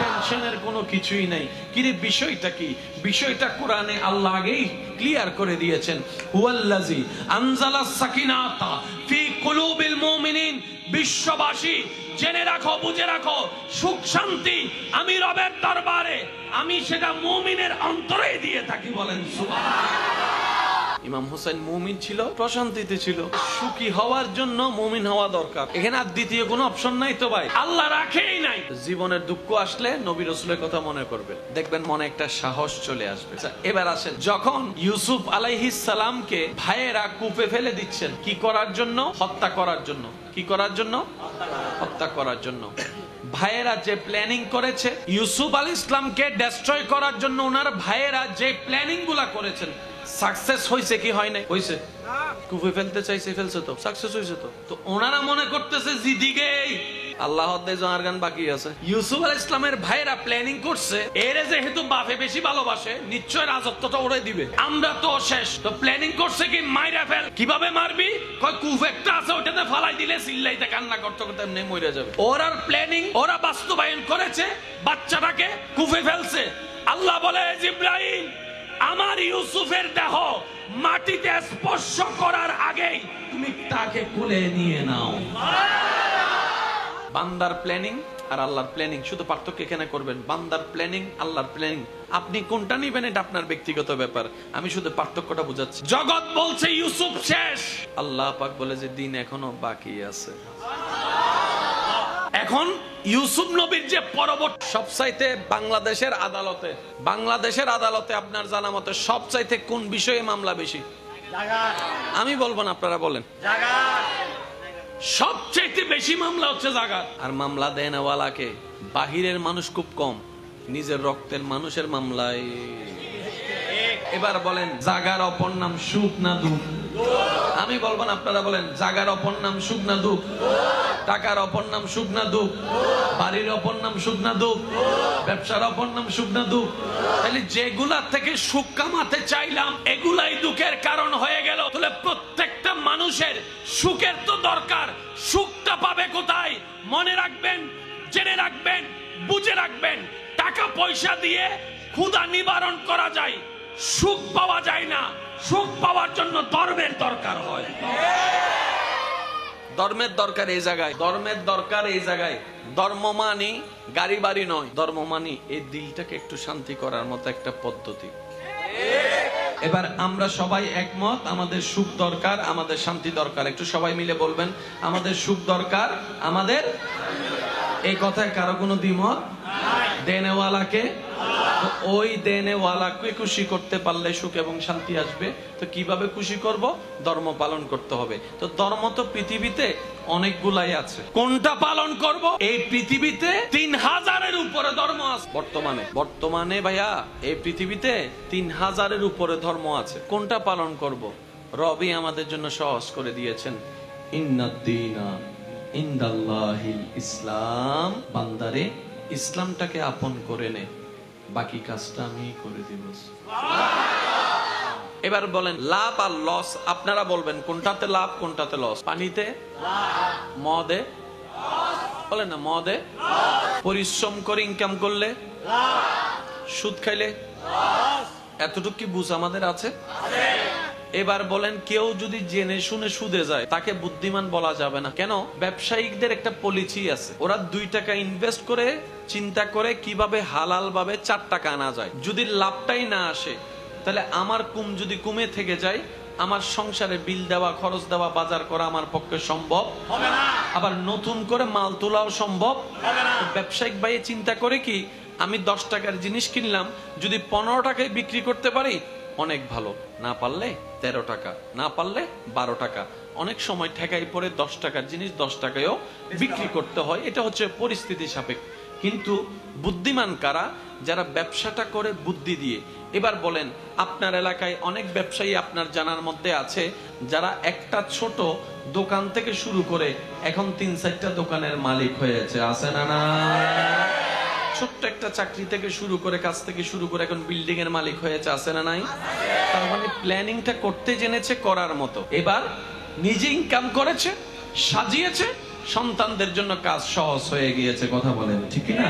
টেনশনের কোনো কিছুই নাই। কিরে, বিষয়টা কি? বিষয়টা কোরআনে আল্লাহ আগেই ক্লিয়ার করে দিয়েছেন। হুয়াল্লাযী আনজালাস সাকিনাতা ফি কুলুবিল মুমিনিন। বিশ্ববাসী জেনে রাখো, বুঝে রাখো, সুখ শান্তি আমি রবের দরবারে, আমি সেটা মুমিনের অন্তরে দিয়ে থাকি। বলেন সুবহানাল্লাহ। ইমাম হোসেন মুমিন ছিল, প্রশান্তিতে ছিল। সুখী হওয়ার জন্য মুমিন হওয়া দরকার, এখানে আর দ্বিতীয় কোনো অপশন নাই তো ভাই, আল্লাহ রাখেই নাই। জীবনের দুঃখ আসলে নবী রাসূলের কথা মনে করবেন, দেখবেন মনে একটা সাহস চলে আসবে। এবার আসেন, যখন ইউসুফ আলাইহিস সালামকে ভাইয়েরা কূপে ফেলে দিচ্ছেন, কি করার জন্য? হত্যা করার জন্য। কি করার জন্য? হত্যা করার জন্য। ভাইয়েরা যে প্ল্যানিং করেছে ইউসুফ আলাইহিস সালামকে ডেস্ট্রয় করার জন্য, ওনার ভাইয়েরা যে প্ল্যানিং গুলা করেছেন, সাকসেস হয়েছে কি হয় নাই? হয়েছে। কুফে ফেলতে চাইছে, ফেলছে তো, সাকসেস হয়েছে তো। তো ওনারা মনে করতেছে জিদিগেই আল্লাহ গান বাকি আছে। ইউসুফ আলাইহিস সালামের ভাইরা প্ল্যানিং করছে, এরে যেহেতু বাপে বেশি ভালোবাসে, নিশ্চয় রাজত্বটা ওরে দিবে, আমরা তো শেষ। তো প্ল্যানিং করছে কি, মাইরা ফেল। কিভাবে মারবি? কয় কুফ একটা আছে, ওটাতে ফালাই দিলে চিল্লাইতে কান্না করতে করতে এমনি মরে যাবে। ওরা প্ল্যানিং ওরা বাস্তবায়ন করেছে, বাচ্চাটাকে কুফে ফেলছে। আল্লাহ বলে, জিবরাইল, আমার ইউসুফের দেহ মাটিতে স্পর্শ করার আগেই তুমি তাকে কোলে নিয়ে নাও। বান্দার প্ল্যানিং আর আল্লাহর প্ল্যানিং, শুধু পার্থক্য এখানে করবেন, বান্দার প্ল্যানিং, আল্লাহর প্ল্যানিং। আপনি কোনটা নিবেন এটা আপনার ব্যক্তিগত ব্যাপার, আমি শুধু পার্থক্যটা বুঝাচ্ছি। জগৎ বলছে ইউসুফ শেষ, আল্লাহ পাক বলে যে দিন এখনো বাকি আছে। এখন ইউসুফ নবীর যে পরবর্তী সবচাইতে বাংলাদেশের আদালতে আপনার জানা মতে সবচাইতে কোন বিষয়ে মামলা বেশি? আমি বলবো না, আপনারা বলেন। সবচাইতে বেশি মামলা হচ্ছে জাগার। আর মামলা দেনওয়ালাকে বাহিরের মানুষ খুব কম, নিজের রক্তের মানুষের মামলায়। এবার বলেন, জাগার অপর নাম সুখ না দুঃখ? আমি বলবো না, আপনারা বলেন। জাগার অপর নাম সুখ না দুঃখ? টাকার অপর নাম সুখ না দুঃখ? বাড়ির অপর নাম সুখ না দুঃখ? ব্যবসার অপর নাম সুখ না দুঃখ? তাহলে যেগুলা থেকে সুখ কামাতে চাইলাম এগুলাই দুঃখের কারণ হয়ে গেল। তাহলে প্রত্যেকটা মানুষের সুখের তো দরকার, সুখটা পাবে কোথায়? মনে রাখবেন, জেনে রাখবেন, বুঝে রাখবেন, টাকা পয়সা দিয়ে ক্ষুধা নিবারণ করা যায়, সুখ পাওয়া যায় না। সুখ পাওয়ার জন্য ধর্মের দরকার হয়। ধর্মের দরকার এই জায়গায়, ধর্মের দরকার এই জায়গায়। ধর্ম মানি গাড়ি বাড়ি নয়, ধর্ম মানি এই দিলটাকে একটু শান্তি করার মতো একটা পদ্ধতি। এবার আমরা সবাই একমত, আমাদের সুখ দরকার, আমাদের শান্তি দরকার। একটু সবাই মিলে বলবেন, আমাদের সুখ দরকার, আমাদের। এই কথায় কারো কোনো দ্বিমত? দেনেওয়ালাকে, ওই দেনেওয়ালাকে খুশি করতে পারলে সুখ এবং শান্তি আসবে। তো কিভাবে খুশি করব? ধর্ম পালন করতে হবে। তো ধর্ম তো পৃথিবীতে অনেকগুলাই আছে, কোনটা পালন করব? এই পৃথিবীতে 3000-এর উপরে ধর্ম আছে বর্তমানে ভাইয়া, এই পৃথিবীতে 3000-এর উপরে ধর্ম আছে। কোনটা পালন করব? রবি আমাদের জন্য সহজ করে দিয়েছেন, ইন্নাদ-দীনা ইনদাল্লাহিল ইসলাম। বান্দারে ইসলামটাকে আপন করে নে, বাকি কাজটা আমি করে দিব। এবার বলেন, লাভ আর লস আপনারা বলবেন, কোনটাতে লাভ কোনটাতে লস? পানিতে মদে বলেন না, মদে পরিশ্রম করে ইনকাম করলে, সুদ খাইলে, এতটুকু কি বুঝ আমাদের আছে? এবার বলেন, কেউ যদি জেনে শুনে সুদে যায় তাকে বুদ্ধিমান বলা যাবে না। কেন? ব্যবসায়িকদের একটা পলিসি আছে, ওরা 2 টাকা ইনভেস্ট করে চিন্তা করে কিভাবে হালাল ভাবে 4 টাকা আনা যায়। যদি লাভটাই না আসে, তাহলে আমার যদি কমে থেকে যায়, আমার সংসারে বিল দেওয়া, খরচ দেওয়া, বাজার করা আমার পক্ষে সম্ভব হবে না। আবার নতুন করে মাল তোলাও সম্ভব হবে না। ব্যবসায়িক ভাই চিন্তা করে কি, আমি 10 টাকার জিনিস কিনলাম, যদি 15 টাকায় বিক্রি করতে পারি অনেক ভালো, না পারলে 13 টাকা, না পারলে 12 টাকা। অনেক সময় ঠেকাই পড়ে 10 টাকার জিনিস 10 টাকায়ও বিক্রি করতে হয়। এটা হচ্ছে পরিস্থিতি সাপেক্ষ। কিন্তু বুদ্ধিমান কারা? যারা ব্যবসাটা করে বুদ্ধি দিয়ে। এবার বলেন, আপনার এলাকায় অনেক ব্যবসায়ী আপনার জানার মধ্যে আছে, যারা একটা ছোট দোকান থেকে শুরু করে এখন 3-4টা দোকানের মালিক হয়েছে, আছে না? না, ছোট্ট একটা চাকরি থেকে শুরু করে, কাজ থেকে শুরু করে এখন বিল্ডিং এর মালিক হয়েছে, আছে না নাই? তার মানে প্ল্যানিংটা করতে জেনেছে, করার মতো। এবার নিজে ইনকাম করেছে, সাজিয়েছে, সন্তানদের জন্য কাজ সহজ হয়ে গিয়েছে। কথা বলেন ঠিক না?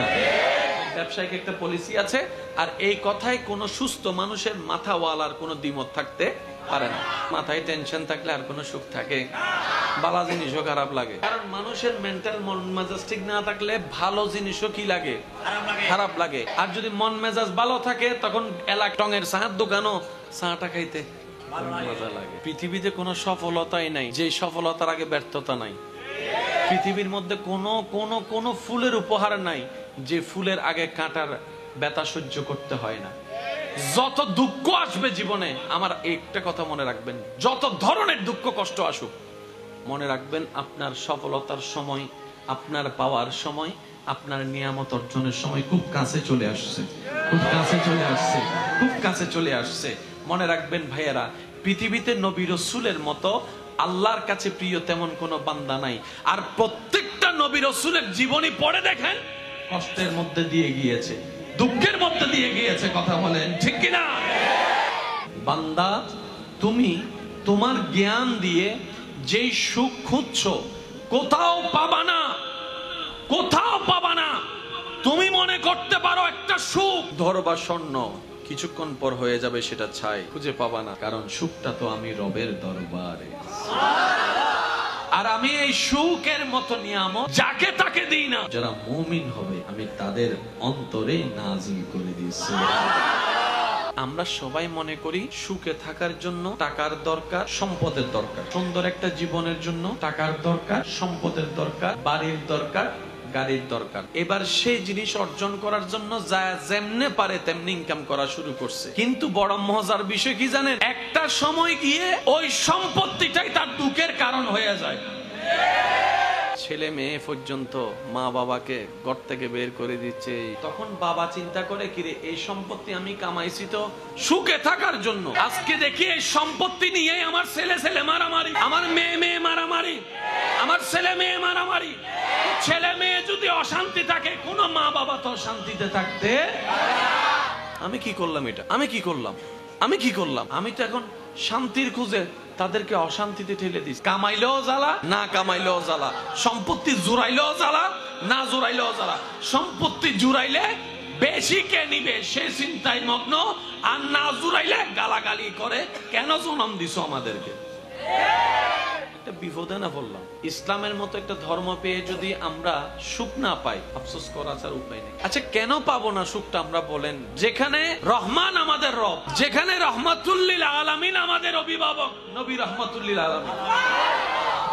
ব্যবসায়িক একটা পলিসি আছে। আর এই কথায় কোনো সুস্থ মানুষের মাথাওয়ালার কোনো দ্বিমত থাকতে পারে না। মাথায় টেনশন থাকলে আর কোনো সুখ থাকে? ভালো জিনিসও খারাপ লাগে। কারণ মানুষের মেন্টাল মন মেজাজ ঠিক না থাকলে ভালো জিনিসও কি লাগে? খারাপ লাগে। আর যদি মন মেজাজ ভালো থাকে, তখন এলাক টঙের চায়ের দোকানও চাটা খাইতে মজা লাগে। পৃথিবীতে কোনো সফলতাই নাই যে সফলতার আগে ব্যর্থতা নাই। পৃথিবীর মধ্যে কোনো ফুলের উপহার নাই যে ফুলের আগে কাঁটার ব্যথা সহ্য করতে হয় না। যত দুঃখ আসবে জীবনে, আমার একটা কথা মনে রাখবেন, যত ধরনের দুঃখ কষ্ট আসুক, মনে রাখবেন আপনার সফলতার সময়, আপনার পাওয়ার সময়, আপনার নিয়ামত অর্জনের সময় খুব কাছে চলে আসছে, খুব কাছে চলে আসছে, খুব কাছে চলে আসছে। মনে রাখবেন ভাইয়েরা, পৃথিবীতে নবী রাসূলের মতো আল্লাহর কাছে প্রিয় তেমন কোনো বান্দা নাই। আর প্রত্যেকটা নবী রাসূলের জীবনী পড়ে দেখেন, কষ্টের মধ্যে দিয়ে গিয়েছে, দুঃখের মধ্যে দিয়ে গিয়েছে। কথা বলেন ঠিক কিনা? বান্দা, তুমি তোমার জ্ঞান দিয়ে যেই সুখ খুঁজছো কোথাও পাবা না, কোথাও পাবা না। তুমি মনে করতে পারো একটা সুখ ধরবা স্বর্ণ, কিছুক্ষণ পর হয়ে যাবে সেটা ছাই, খুঁজে পাবা না। কারণ সুখটা তো আমি রবের দরবারে, আর আমি এই সুখের মতো নিয়ামত যাকে তাকে দিই না। যারা মুমিন হবে আমি তাদের অন্তরে নাজিল করে দিয়েছি। আমরা সবাই মনে করি সুখে থাকার জন্য টাকার দরকার, সম্পদের দরকার। সুন্দর একটা জীবনের জন্য টাকার দরকার, সম্পদের দরকার, বাড়ির দরকার, গাড়ির দরকার। এবার সেই জিনিস অর্জন করার জন্য যা যেমনে পারে তেমনি ইনকাম করা শুরু করছে। কিন্তু বড় মজার বিষয় কি জানেন? একটা সময় গিয়ে ওই সম্পত্তিটাই তার দুঃখের কারণ হয়ে যায়। ছেলে মেয়ে পর্যন্ত মা বাবাকে ঘর থেকে বের করে দিচ্ছে। তখন বাবা চিন্তা করে, কিরে এই সম্পত্তি আমি কামাইছি তো সুখে থাকার জন্য, আজকে দেখি এই সম্পত্তি নিয়ে আমার ছেলে ছেলে মারামারি, আমার মেয়ে মেয়ে মারামারি, আমার ছেলে মেয়ে মারামারি। ছেলে মেয়ে যদি অশান্তি থাকে, কোন মা বাবা তো শান্তিতে থাকতে। আমি কি করলাম? এটা আমি কি করলাম? আমি কি করলাম? আমি তো এখন শান্তির খুঁজে তাদেরকে অশান্তিতে ঠেলে দিস। কামাইলেও জ্বালা, না কামাইলেও জ্বালা। সম্পত্তি জুড়াইলেও জ্বালা, না জুড়াইলেও জ্বালা। সম্পত্তি জুড়াইলে বেশি কে নিবে সে চিন্তায় মগ্ন, আর না জুড়াইলে গালাগালি করে, কেন জন্ম দিছো আমাদেরকে। বিপদে না পড়লাম। ইসলামের মতো একটা ধর্ম পেয়ে যদি আমরা সুখ না পাই, আফসোস করা ছাড়া উপায় নেই। আচ্ছা, কেন পাবো না সুখটা আমরা বলেন? যেখানে রহমান আমাদের রব, যেখানে রহমাতুল্লিল আলামিন আমাদের অভিভাবক নবী রহমাতুল্লিল আলামিন,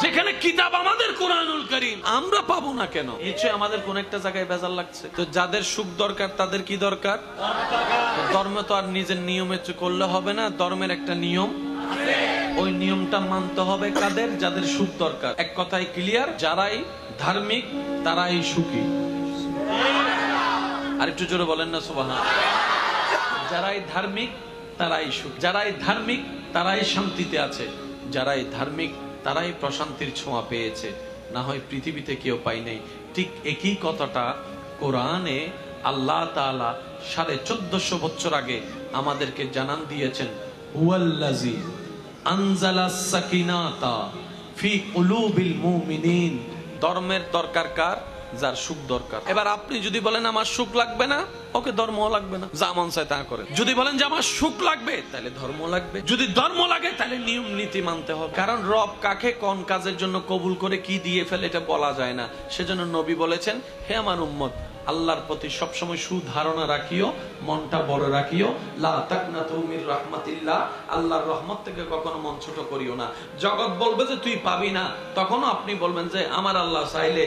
যেখানে কিতাব আমাদের কোরআনুল কারীম, আমরা পাবো না কেন? এই যে আমাদের কোন একটা জায়গায় বেজাল লাগছে। তো যাদের সুখ দরকার তাদের কি দরকার? ধর্ম তো আর নিজের নিয়মে করলে হবে না, ধর্মের একটা নিয়ম, ওই নিয়মটা মানতে হবে কাদের? যাদের সুখ দরকার। এক কথায় ক্লিয়ার, যারাই ধার্মিক তারাই সুখী। আর একটু জোরে বলেন না সুবহানাল্লাহ। যারাই ধার্মিক তারাই সুখ, যারাই ধার্মিক তারাই শান্তিতে আছে, যারাই ধার্মিক তারাই প্রশান্তির ছোঁয়া পেয়েছে, না হয় পৃথিবীতে কেউ পাই নাই। ঠিক একই কথাটা কোরআনে আল্লাহ তাআলা 1450 বছর আগে আমাদেরকে জানান দিয়েছেন। হুয়াল্লাযী আনজালাস সাকিনাতা ফি কুলুবিল মুমিনিন। ধর্মের দরকার কার? যার সুখ দরকার। এবার আপনি যদি বলেন আমার সুখ লাগবে না, ওকে ধর্মও লাগবে না, যা মন চায় তা করে। যদি বলেন যে আমার সুখ লাগবে, তাহলে ধর্ম লাগবে। যদি ধর্ম লাগে তাহলে নিয়ম নীতি মানতে হবে। কারণ রব কাকে কোন কাজের জন্য কবুল করে কি দিয়ে ফেলে এটা বলা যায় না। সেজন্য নবী বলেছেন, হে আমার উম্মত, আল্লাহর প্রতি সবসময় সুধারণা রাখিও, মনটা বড় রাখিও। লা তাকনাতু মির রাহমাতিল্লাহ, আল্লাহর রহমত থেকে কখনো মন ছোট করিও না। জগৎ বলবে যে তুই পাবি না, তখনও আপনি বলবেন যে আমার আল্লাহ চাইলে।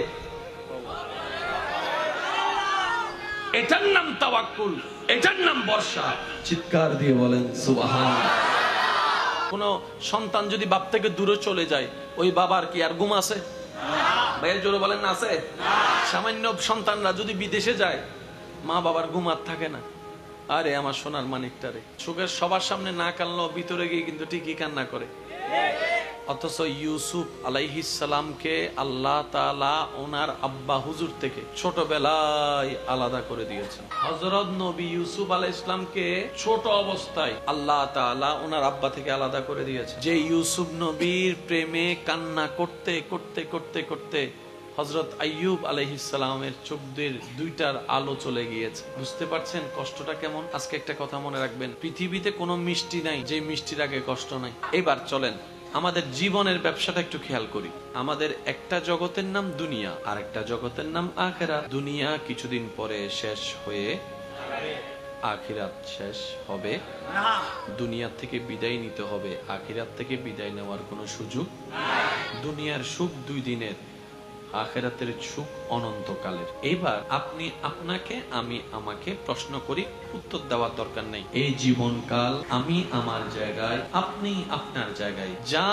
এটার নাম তাওয়াক্কুল, এটার নাম ভরসা। চিৎকার দিয়ে বলেন সুবহানাল্লাহ। কোন সন্তান যদি বাপ থেকে দূরে চলে যায়, ওই বাবার কি আর ঘুম আছে? ভাইয়ের জোরে বলেন না আছে? সামান্য সন্তানরা যদি বিদেশে যায়, মা বাবার ঘুম আর থাকে না। আরে আমার সোনার মানিকটারে, সুখের সবার সামনে না কানলেও ভিতরে গিয়ে কিন্তু ঠিকই কান্না করে। অথচ ইউসুফ আলাইহিস সালামকে আল্লাহ তাআলা ওনার আব্বা হুজুর থেকে ছোটবেলায় আলাদা করে দিয়েছেন। হযরত নবী ইউসুফ আলাইহিস সালামকে ছোট অবস্থায় আল্লাহ তাআলা ওনার আব্বা থেকে আলাদা করে দিয়েছেন। যে ইউসুফ নবীর প্রেমে কান্না করতে করতে করতে করতে হযরত আইয়ুব আলাইহিস সালামের চোখ দিয়ে দুইটার আলো চলে গিয়েছে। বুঝতে পারছেন কষ্টটা কেমন? আজকে একটা কথা মনে রাখবেন, পৃথিবীতে কোনো মিষ্টি নাই যে মিষ্টির আগে কষ্ট নাই। এবার চলেন আমাদের জীবনের ব্যবসাটা একটু খেয়াল করি। আমাদের একটা জগতের নাম দুনিয়া, আর একটা জগতের নাম আখিরাত। দুনিয়া কিছুদিন পরে শেষ হয়ে আখিরাত শেষ হবে না। দুনিয়া থেকে বিদায় নিতে হবে, আখিরাত থেকে বিদায় নেওয়ার কোনো সুযোগ নাই। দুনিয়ার সুখ 2 দিনের, আখিরাতের সুখ অনন্তকালের। এবার আপনি আপনাকে, আমি আমাকে প্রশ্ন করি, উত্তর দেওয়ার দরকার নেই। এই জীবনকাল আমি আমার জায়গায়, আপনি আপনার জায়গায়। যা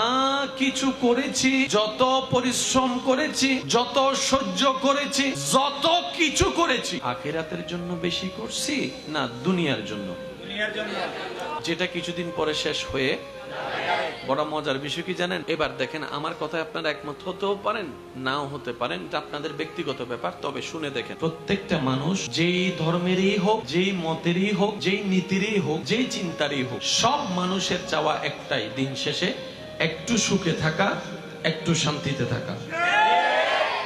কিছু করেছি, যত পরিশ্রম করেছি, যত সহ্য করেছি, যত কিছু করেছি, আখিরাতের জন্য বেশি করছি না দুনিয়ার জন্য? দুনিয়ার জন্য। যেটা কিছুদিন পরে শেষ হয়ে বড় মজার বিষয় কি জানেন? এবার দেখেন, আমার কথায় আপনারা একমত হতেও পারেন, নাও হতে পারেন, এটা আপনাদের ব্যক্তিগত ব্যাপার। তবে শুনে দেখেন, প্রত্যেকটা মানুষ যেই ধর্মেরই হোক, যেই মতেরই হোক, যেই নীতিরই হোক, যেই চিন্তারই হোক, সব মানুষের চাওয়া একটাই, দিন শেষে একটু সুখে থাকা, একটু শান্তিতে থাকা।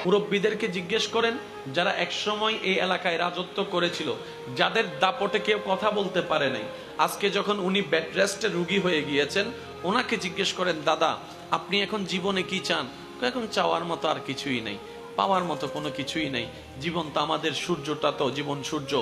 মুরব্বীদেরকে জিজ্ঞেস করেন, যারা একসময় এই এলাকায় রাজত্ব করেছিল, যাদের দাপটে কেউ কথা বলতে পারে নাই, আজকে যখন উনি বেড রেস্টে রোগী হয়ে গিয়েছেন, ওনাকে জিজ্ঞেস করেন, দাদা আপনি এখন জীবনে কি চান? এখন চাওয়ার মতো আর কিছুই নেই, পাওয়ার মতো কোনো কিছুই নেই। জীবন তো আমাদের, সূর্যটা তো জীবন সূর্য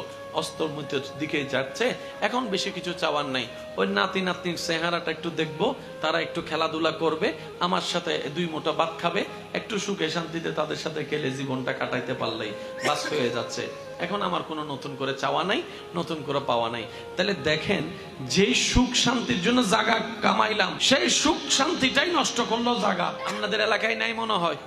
অস্তর মধ্যের দিকে যাচ্ছে, এখন বেশি কিছু চাওয়ার নাই। ওই নাতি নাতনির চেহারাটা একটু দেখবো, তারা একটু খেলাধুলা করবে, আমার সাথে 2 মুঠো ভাত খাবে, একটু সুখে শান্তিতে তাদের সাথে খেলে জীবনটা কাটাইতে পারলেই বাস হয়ে যাচ্ছে। এখন আমার কোনো নতুন করে চাওয়া নাই, নতুন করে পাওয়া নাই। তাহলে দেখেন, যেই সুখ শান্তির জন্য জায়গা কামাইলাম, সেই সুখ শান্তিটাই নষ্ট করলো জায়গা। আপনাদের এলাকায় নাই মনে হয়?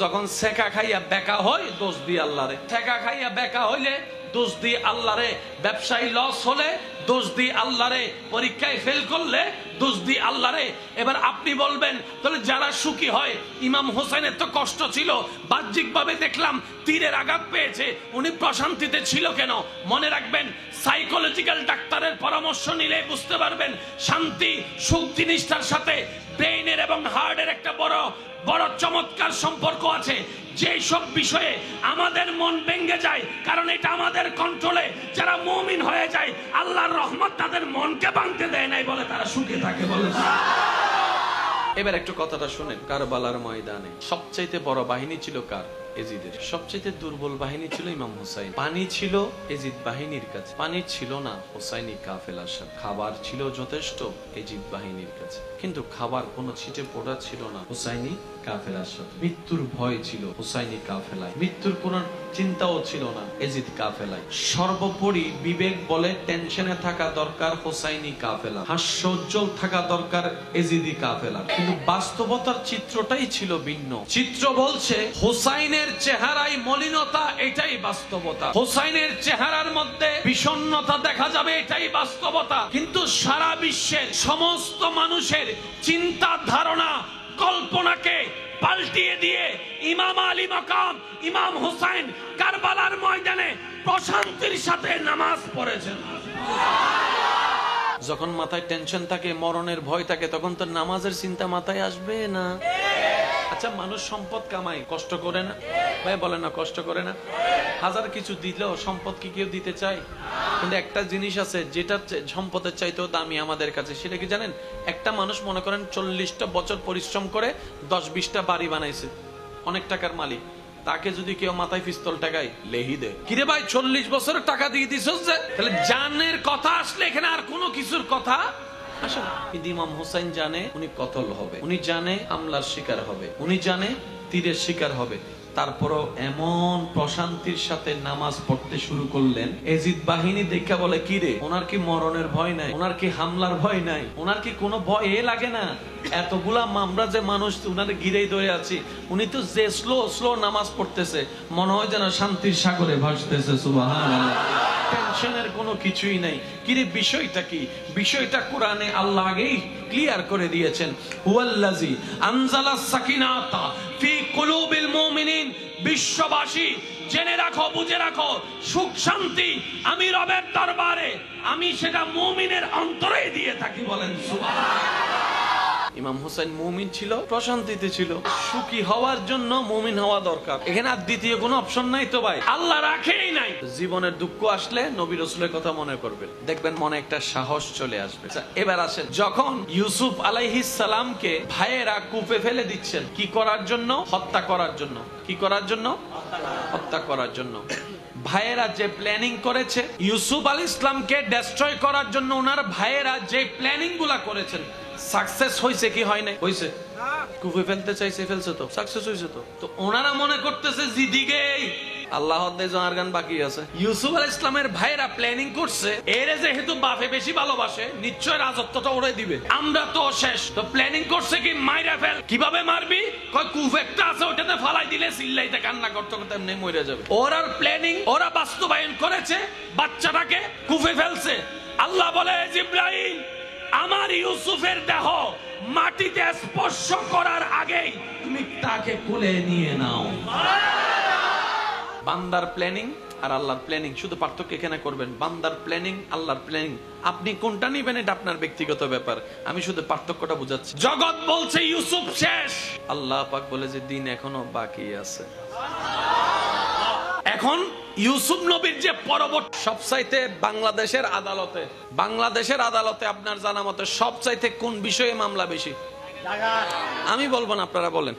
যখন সেকা খাইয়া বেকা হয়, দোষ দিয়ে আল্লাহরে। সেকা খাইয়া বেকা হইলে দোষ দিয়ে আল্লাহরে। ব্যবসায়ী লস হলে দোষ দিয়ে আল্লাহরে। পরীক্ষায় ফেল করলে দোষ দিয়ে আল্লাহরে। এবার আপনি বলবেন, তাহলে যারা সুখী হয়, ইমাম হোসেনের তো কষ্ট ছিল, বাহ্যিকভাবে দেখলাম তীরের আঘাত পেয়েছে, উনি প্রশান্তিতে ছিল কেন? মনে রাখবেন, সাইকোলজিক্যাল ডাক্তারের পরামর্শ নিলে বুঝতে পারবেন, শান্তি সুখ জিনিসটার সাথে ব্রেইনের এবং হার্টের একটা বড় বড় চমৎকার সম্পর্ক আছে। যেই সব বিষয়ে আমাদের মন ভেঙে যায়, কারণ এটা আমাদের কন্ট্রোলে, যারা মুমিন হয়ে যায়, আল্লাহর রহমত তাদের মনকে ভাঙতে দেয় নাই বলে তারা সুখে থাকে বলে। এবার একটু কথাটা শুনেন। কারবালার ময়দানে সবচাইতে বড় বাহিনী ছিল কার? এজিদের। সবচাইতে দুর্বল বাহিনী ছিল ইমাম হুসাইন। পানি ছিল এজিদ বাহিনীর কাছে, পানি ছিল না হুসাইনি কাফেলার সাথে। খাবার ছিল যথেষ্ট এজিদ বাহিনীর কাছে, কিন্তু খাবার কোনো ছিটে পড়া ছিল না হুসাইনি কাফেলার সাথে। মৃত্যুর ভয় ছিল হুসাইনি কাফেলায়, মৃত্যুর কোন চিন্তাও ছিল না এজিদ কাফেলায়। সর্বোপরি বিবেক বলে টেনশনে থাকা দরকার হুসাইনি কাফেলা, হাস্যোজ্জ্বল থাকা দরকার এজিদি কাফেলা। কিন্তু বাস্তবতার চিত্রটাই ছিল ভিন্ন। চিত্র বলছে হুসাইনের চেহারায় মলিনতা, এটাই বাস্তবতা। হুসাইনের চেহারার মধ্যে বিষণ্ণতা দেখা যাবে, এটাই বাস্তবতা। কিন্তু সারা বিশ্বের সমস্ত মানুষের চিন্তা, ধারণা, কল্পনাকে পাল্টিয়ে দিয়ে ইমাম আলী মাকাম ইমাম হুসাইন কারবালার ময়দানে প্রশান্তির সাথে নামাজ পড়েছেন। যখন মাথায় টেনশন থাকে, মরণের ভয় থাকে, তখন তো নামাজের চিন্তা মাথায় আসবে না। আচ্ছা, মানুষ সম্পদ কামায়, কষ্ট করে না? ভাই বলে না, কষ্ট করে না? হাজার কিছু দিলেও সম্পদ কি কেউ দিতে চায়? কিন্তু একটা জিনিস আছে যেটা সম্পদের চাইতেও দামি আমাদের কাছে, সেটা কি জানেন? একটা মানুষ মনে করেন 40টা বছর পরিশ্রম করে 10-20টা বাড়ি বানাইছে, অনেক টাকার মালিক। তাকে যদি কেউ মাথায় পিস্তল টাকায় লেহি দেয়, কিরে ভাই 40 বছরের টাকা দিয়ে দিছস যে, তাহলে জানের কথা আসলে এখানে আর কোনো কিছুর কথা আসে না। কিন্তু ইমাম হুসাইন জানে উনি কতল হবে, উনি জানে হামলার শিকার হবে, উনি জানে তীরের শিকার হবে। তারপরও এমন প্রশান্তির সাথে নামাজ পড়তে শুরু করলেন। এজিদ বাহিনী দেখা বলে, কি রে, ওনার কি মরণের ভয় নাই? ওনার কি হামলার ভয় নাই? ওনার কি কোনো ভয় লাগে না? এতগুলা মামরা যে মানুষ উনার ঘিরেই ধরে আছে, উনি তো যে স্লো নামাজ পড়তেছে, মনে হয় যেন শান্তির সাগরে ভাসতেছে। সুবহানাল্লাহ। টেনশনের কোনো কিছুই নাই। কিরে, বিষয়টা কি? বিষয়টা কোরআনে আল্লাহ আগেই ক্লিয়ার করে দিয়েছেন। হুয়াল্লাযী আনজালাস সাকিনাতা ফি কুলুবিল মুমিনিন। বিশ্ববাসী জেনে রাখো, বুঝে রাখো, সুখ শান্তি আমি রবের দরবারে, আমি সেটা মুমিনের অন্তরে দিয়ে থাকি। বলেন সুবহানাল্লাহ। ইমাম হুসাইন মুমিন ছিল, প্রশান্তিতে ছিল। সুখী হওয়ার জন্য মুমিন হওয়া দরকার। এখানে আর দ্বিতীয় কোনো অপশন নাই তো ভাই, আল্লাহ রাখেই নাই। জীবনের দুঃখ আসলে নবী রাসূলের কথা মনে করবেন, দেখবেন মনে একটা সাহস চলে আসবে। এবার আসেন, যখন ইউসুফ আলাইহিস সালামকে ভাইয়েরা কূপে ফেলে দিচ্ছেন, কি করার জন্য? হত্যা করার জন্য। কি করার জন্য? হত্যা করার জন্য। ভাইয়েরা যে প্ল্যানিং করেছে ইউসুফ আলাইহিস সালামকে ডেস্ট্রয় করার জন্য, ওনার ভাইয়েরা যে প্ল্যানিং গুলা করেছেন, সাকসেস হয়েছে কি হয় নাই? হয়েছে। কুফে ফেলতে চাইছে, ফেলছে তো, সাকসেস হয়েছে তো। তো ওনারা মনে করতেছে জিদিগেই আল্লাহ গান বাকি আছে। ইউসুফ আলাইহিস সালামের ভাইরা প্ল্যানিং করছে, এরে যেহেতু বাপে বেশি ভালোবাসে, নিশ্চয় রাজত্বটা ওরে দিবে, আমরা তো শেষ। তো প্ল্যানিং করছে কি, মাইরা ফেল। কিভাবে মারবি? কয় কুফ একটা আছে, ওটাতে ফালাই দিলে চিল্লাইতে কান্না করতে করতে এমনি মরে যাবে। ওরার প্ল্যানিং ওরা বাস্তবায়ন করেছে, বাচ্চাটাকে কুফে ফেলছে। আল্লাহ বলে, জিবরাইল আমার ইউসুফের দেহ মাটিতে স্পর্শ করার আগেই তুমি তাকে কোলে নিয়ে নাও। বান্দার প্ল্যানিং আর আল্লাহর প্ল্যানিং, শুধু পার্থক্য এখানে করবেন, বান্দার প্ল্যানিং, আল্লাহর প্ল্যানিং। আপনি কোনটা নিবেন এটা আপনার ব্যক্তিগত ব্যাপার, আমি শুধু পার্থক্যটা বুঝাচ্ছি। জগৎ বলছে ইউসুফ শেষ, আল্লাহ পাক বলে যে দিন এখনো বাকি আছে। এখন ইউসুফ নবীর যে পরবর্তী সবচাইতে বাংলাদেশের আদালতে আপনার জানা মতে সবচাইতে কোন বিষয়ে মামলা বেশি? আমি বলবো না, আপনারা বলেন।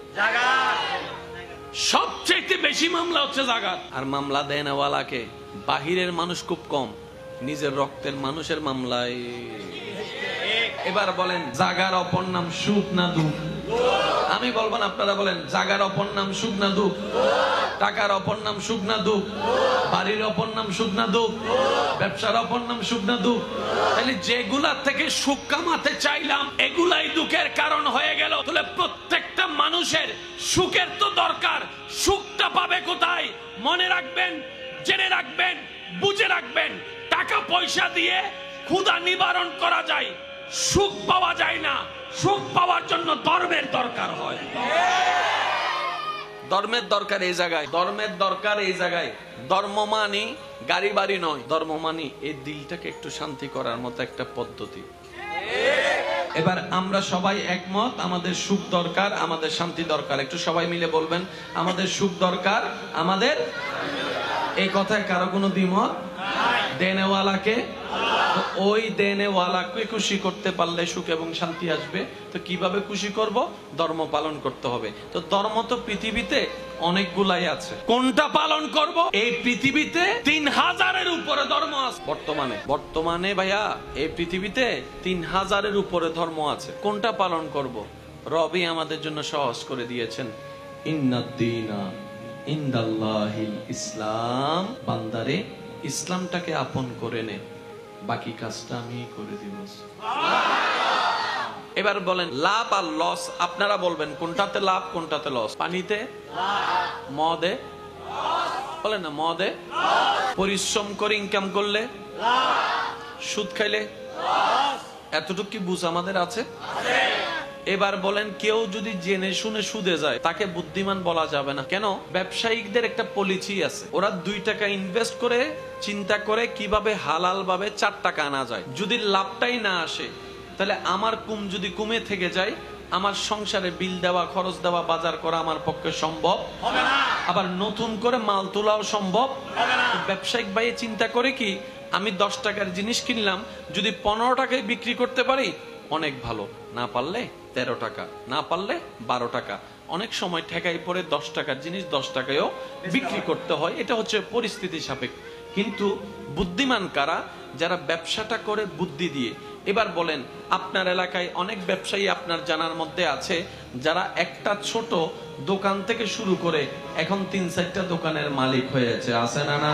সবচাইতে বেশি মামলা হচ্ছে জাগার। আর মামলা দেয় নেওয়ালাকে বাহিরের মানুষ খুব কম, নিজের রক্তের মানুষের মামলায়। এবার বলেন, জাগার অপর নাম সুখ না দুঃখ? আমি বলবো না, আপনারা বলেন। জাগার অপর নাম সুখ না দুঃখ? টাকার অপর নাম সুখ না দুঃখ? বাড়ির অপর নাম সুখ না দুঃখ? ব্যবসার অপর নাম সুখ না দুঃখ? তাহলে যেগুলার থেকে সুখ কামাতে চাইলাম এগুলাই দুঃখের কারণ হয়ে গেল। তাহলে প্রত্যেকটা মানুষের সুখের তো দরকার, সুখটা পাবে কোথায়? মনে রাখবেন, জেনে রাখবেন, বুঝে রাখবেন, টাকা পয়সা দিয়ে ক্ষুধা নিবারণ করা যায়, সুখ পাওয়া যায় না। সুখ পাওয়ার জন্য ধর্মের দরকার হয়। ধর্মের দরকার এই জায়গায়, ধর্মের দরকার এই জায়গায়। ধর্ম মানি গাড়ি বাড়ি নয়, ধর্ম মানি এই দিলটাকে একটু শান্তি করার মতো একটা পদ্ধতি। এবার আমরা সবাই একমত, আমাদের সুখ দরকার, আমাদের শান্তি দরকার। একটু সবাই মিলে বলবেন, আমাদের সুখ দরকার, আমাদের। এই কথায় কারো কোনো দ্বিমত? দেনেওয়ালাকে, ওই দেনেওয়ালাকে খুশি করতে পারলে সুখ এবং শান্তি আসবে। তো কিভাবে খুশি করব? ধর্ম পালন করতে হবে। তো ধর্ম তো পৃথিবীতে অনেকগুলাই আছে, কোনটা পালন করব? এই পৃথিবীতে 3000-এর উপরে ধর্ম আছে বর্তমানে ভাইয়া, এই পৃথিবীতে 3000-এর উপরে ধর্ম আছে। কোনটা পালন করব? রবি আমাদের জন্য সহজ করে দিয়েছেন, ইন্নাদ-দীনা ইনদাল্লাহিল ইসলাম। বান্দারে ইসলামটাকে আপন করে নে, বাকি কাজটা আমি করে দিব। এবার বলেন, লাভ আর লস আপনারা বলবেন, কোনটাতে লাভ কোনটাতে লস? পানিতে মদে বলেন না, মদে পরিশ্রম করে ইনকাম করলে, সুদ খাইলে, এতটুকু কি বুঝ আমাদের আছে? এবার বলেন, কেউ যদি জেনে শুনে সুদে যায় তাকে বুদ্ধিমান বলা যাবে না। কেন? ব্যবসায়িকদের একটা পলিসি আছে, ওরা 2 টাকা ইনভেস্ট করে চিন্তা করে কিভাবে হালাল ভাবে 4 টাকা আনা যায়। যদি লাভটাই না আসে, তাহলে আমার যদি কমে থেকে যায়, আমার সংসারে বিল দেওয়া, খরচ দেওয়া, বাজার করা আমার পক্ষে সম্ভব হবে না। আবার নতুন করে মাল তোলাও সম্ভব হবে না। ব্যবসায়িক ভাই চিন্তা করে কি, আমি 10 টাকার জিনিস কিনলাম, যদি 15 টাকায় বিক্রি করতে পারি অনেক ভালো, না পারলে 13 টাকা, না পারলে 12 টাকা। অনেক সময় ঠেকাই পড়ে 10 টাকার জিনিস 10 টাকায়ও বিক্রি করতে হয়। এটা হচ্ছে পরিস্থিতি সাপেক্ষ। কিন্তু বুদ্ধিমান কারা? যারা ব্যবসাটা করে বুদ্ধি দিয়ে। এবার বলেন, আপনার এলাকায় অনেক ব্যবসায়ী আপনার জানার মধ্যে আছে, যারা একটা ছোট দোকান থেকে শুরু করে এখন 3-4টা দোকানের মালিক হয়েছে, আছে না? না,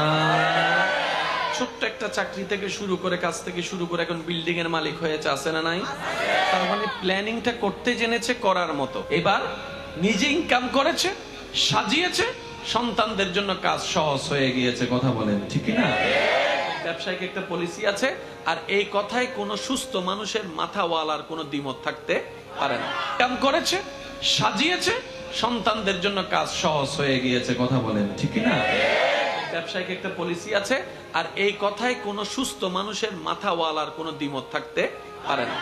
ছোট্ট একটা চাকরি থেকে শুরু করে, কাজ থেকে শুরু করে এখন বিল্ডিং এর মালিক হয়েছে, আছে না নাই? তার মানে প্ল্যানিংটা করতে জেনেছে, করার মতো। এবার নিজে ইনকাম করেছে, সাজিয়েছে, সন্তানদের জন্য কাজ সহজ হয়ে গিয়েছে। কথা বলেন ঠিক না? ব্যবসায়িক একটা পলিসি আছে, আর এই কথায় কোনো সুস্থ মানুষের মাথাওয়ালার কোনো দ্বিমত থাকতে পারে না। ইনকাম করেছে, সাজিয়েছে, সন্তানদের জন্য কাজ সহজ হয়ে গিয়েছে। কথা বলেন ঠিক না? ব্যবসায়িক একটা পলিসি আছে, আর এই কথায় কোনো সুস্থ মানুষের মাথাওয়ালার কোনো দ্বিমত থাকতে পারে না।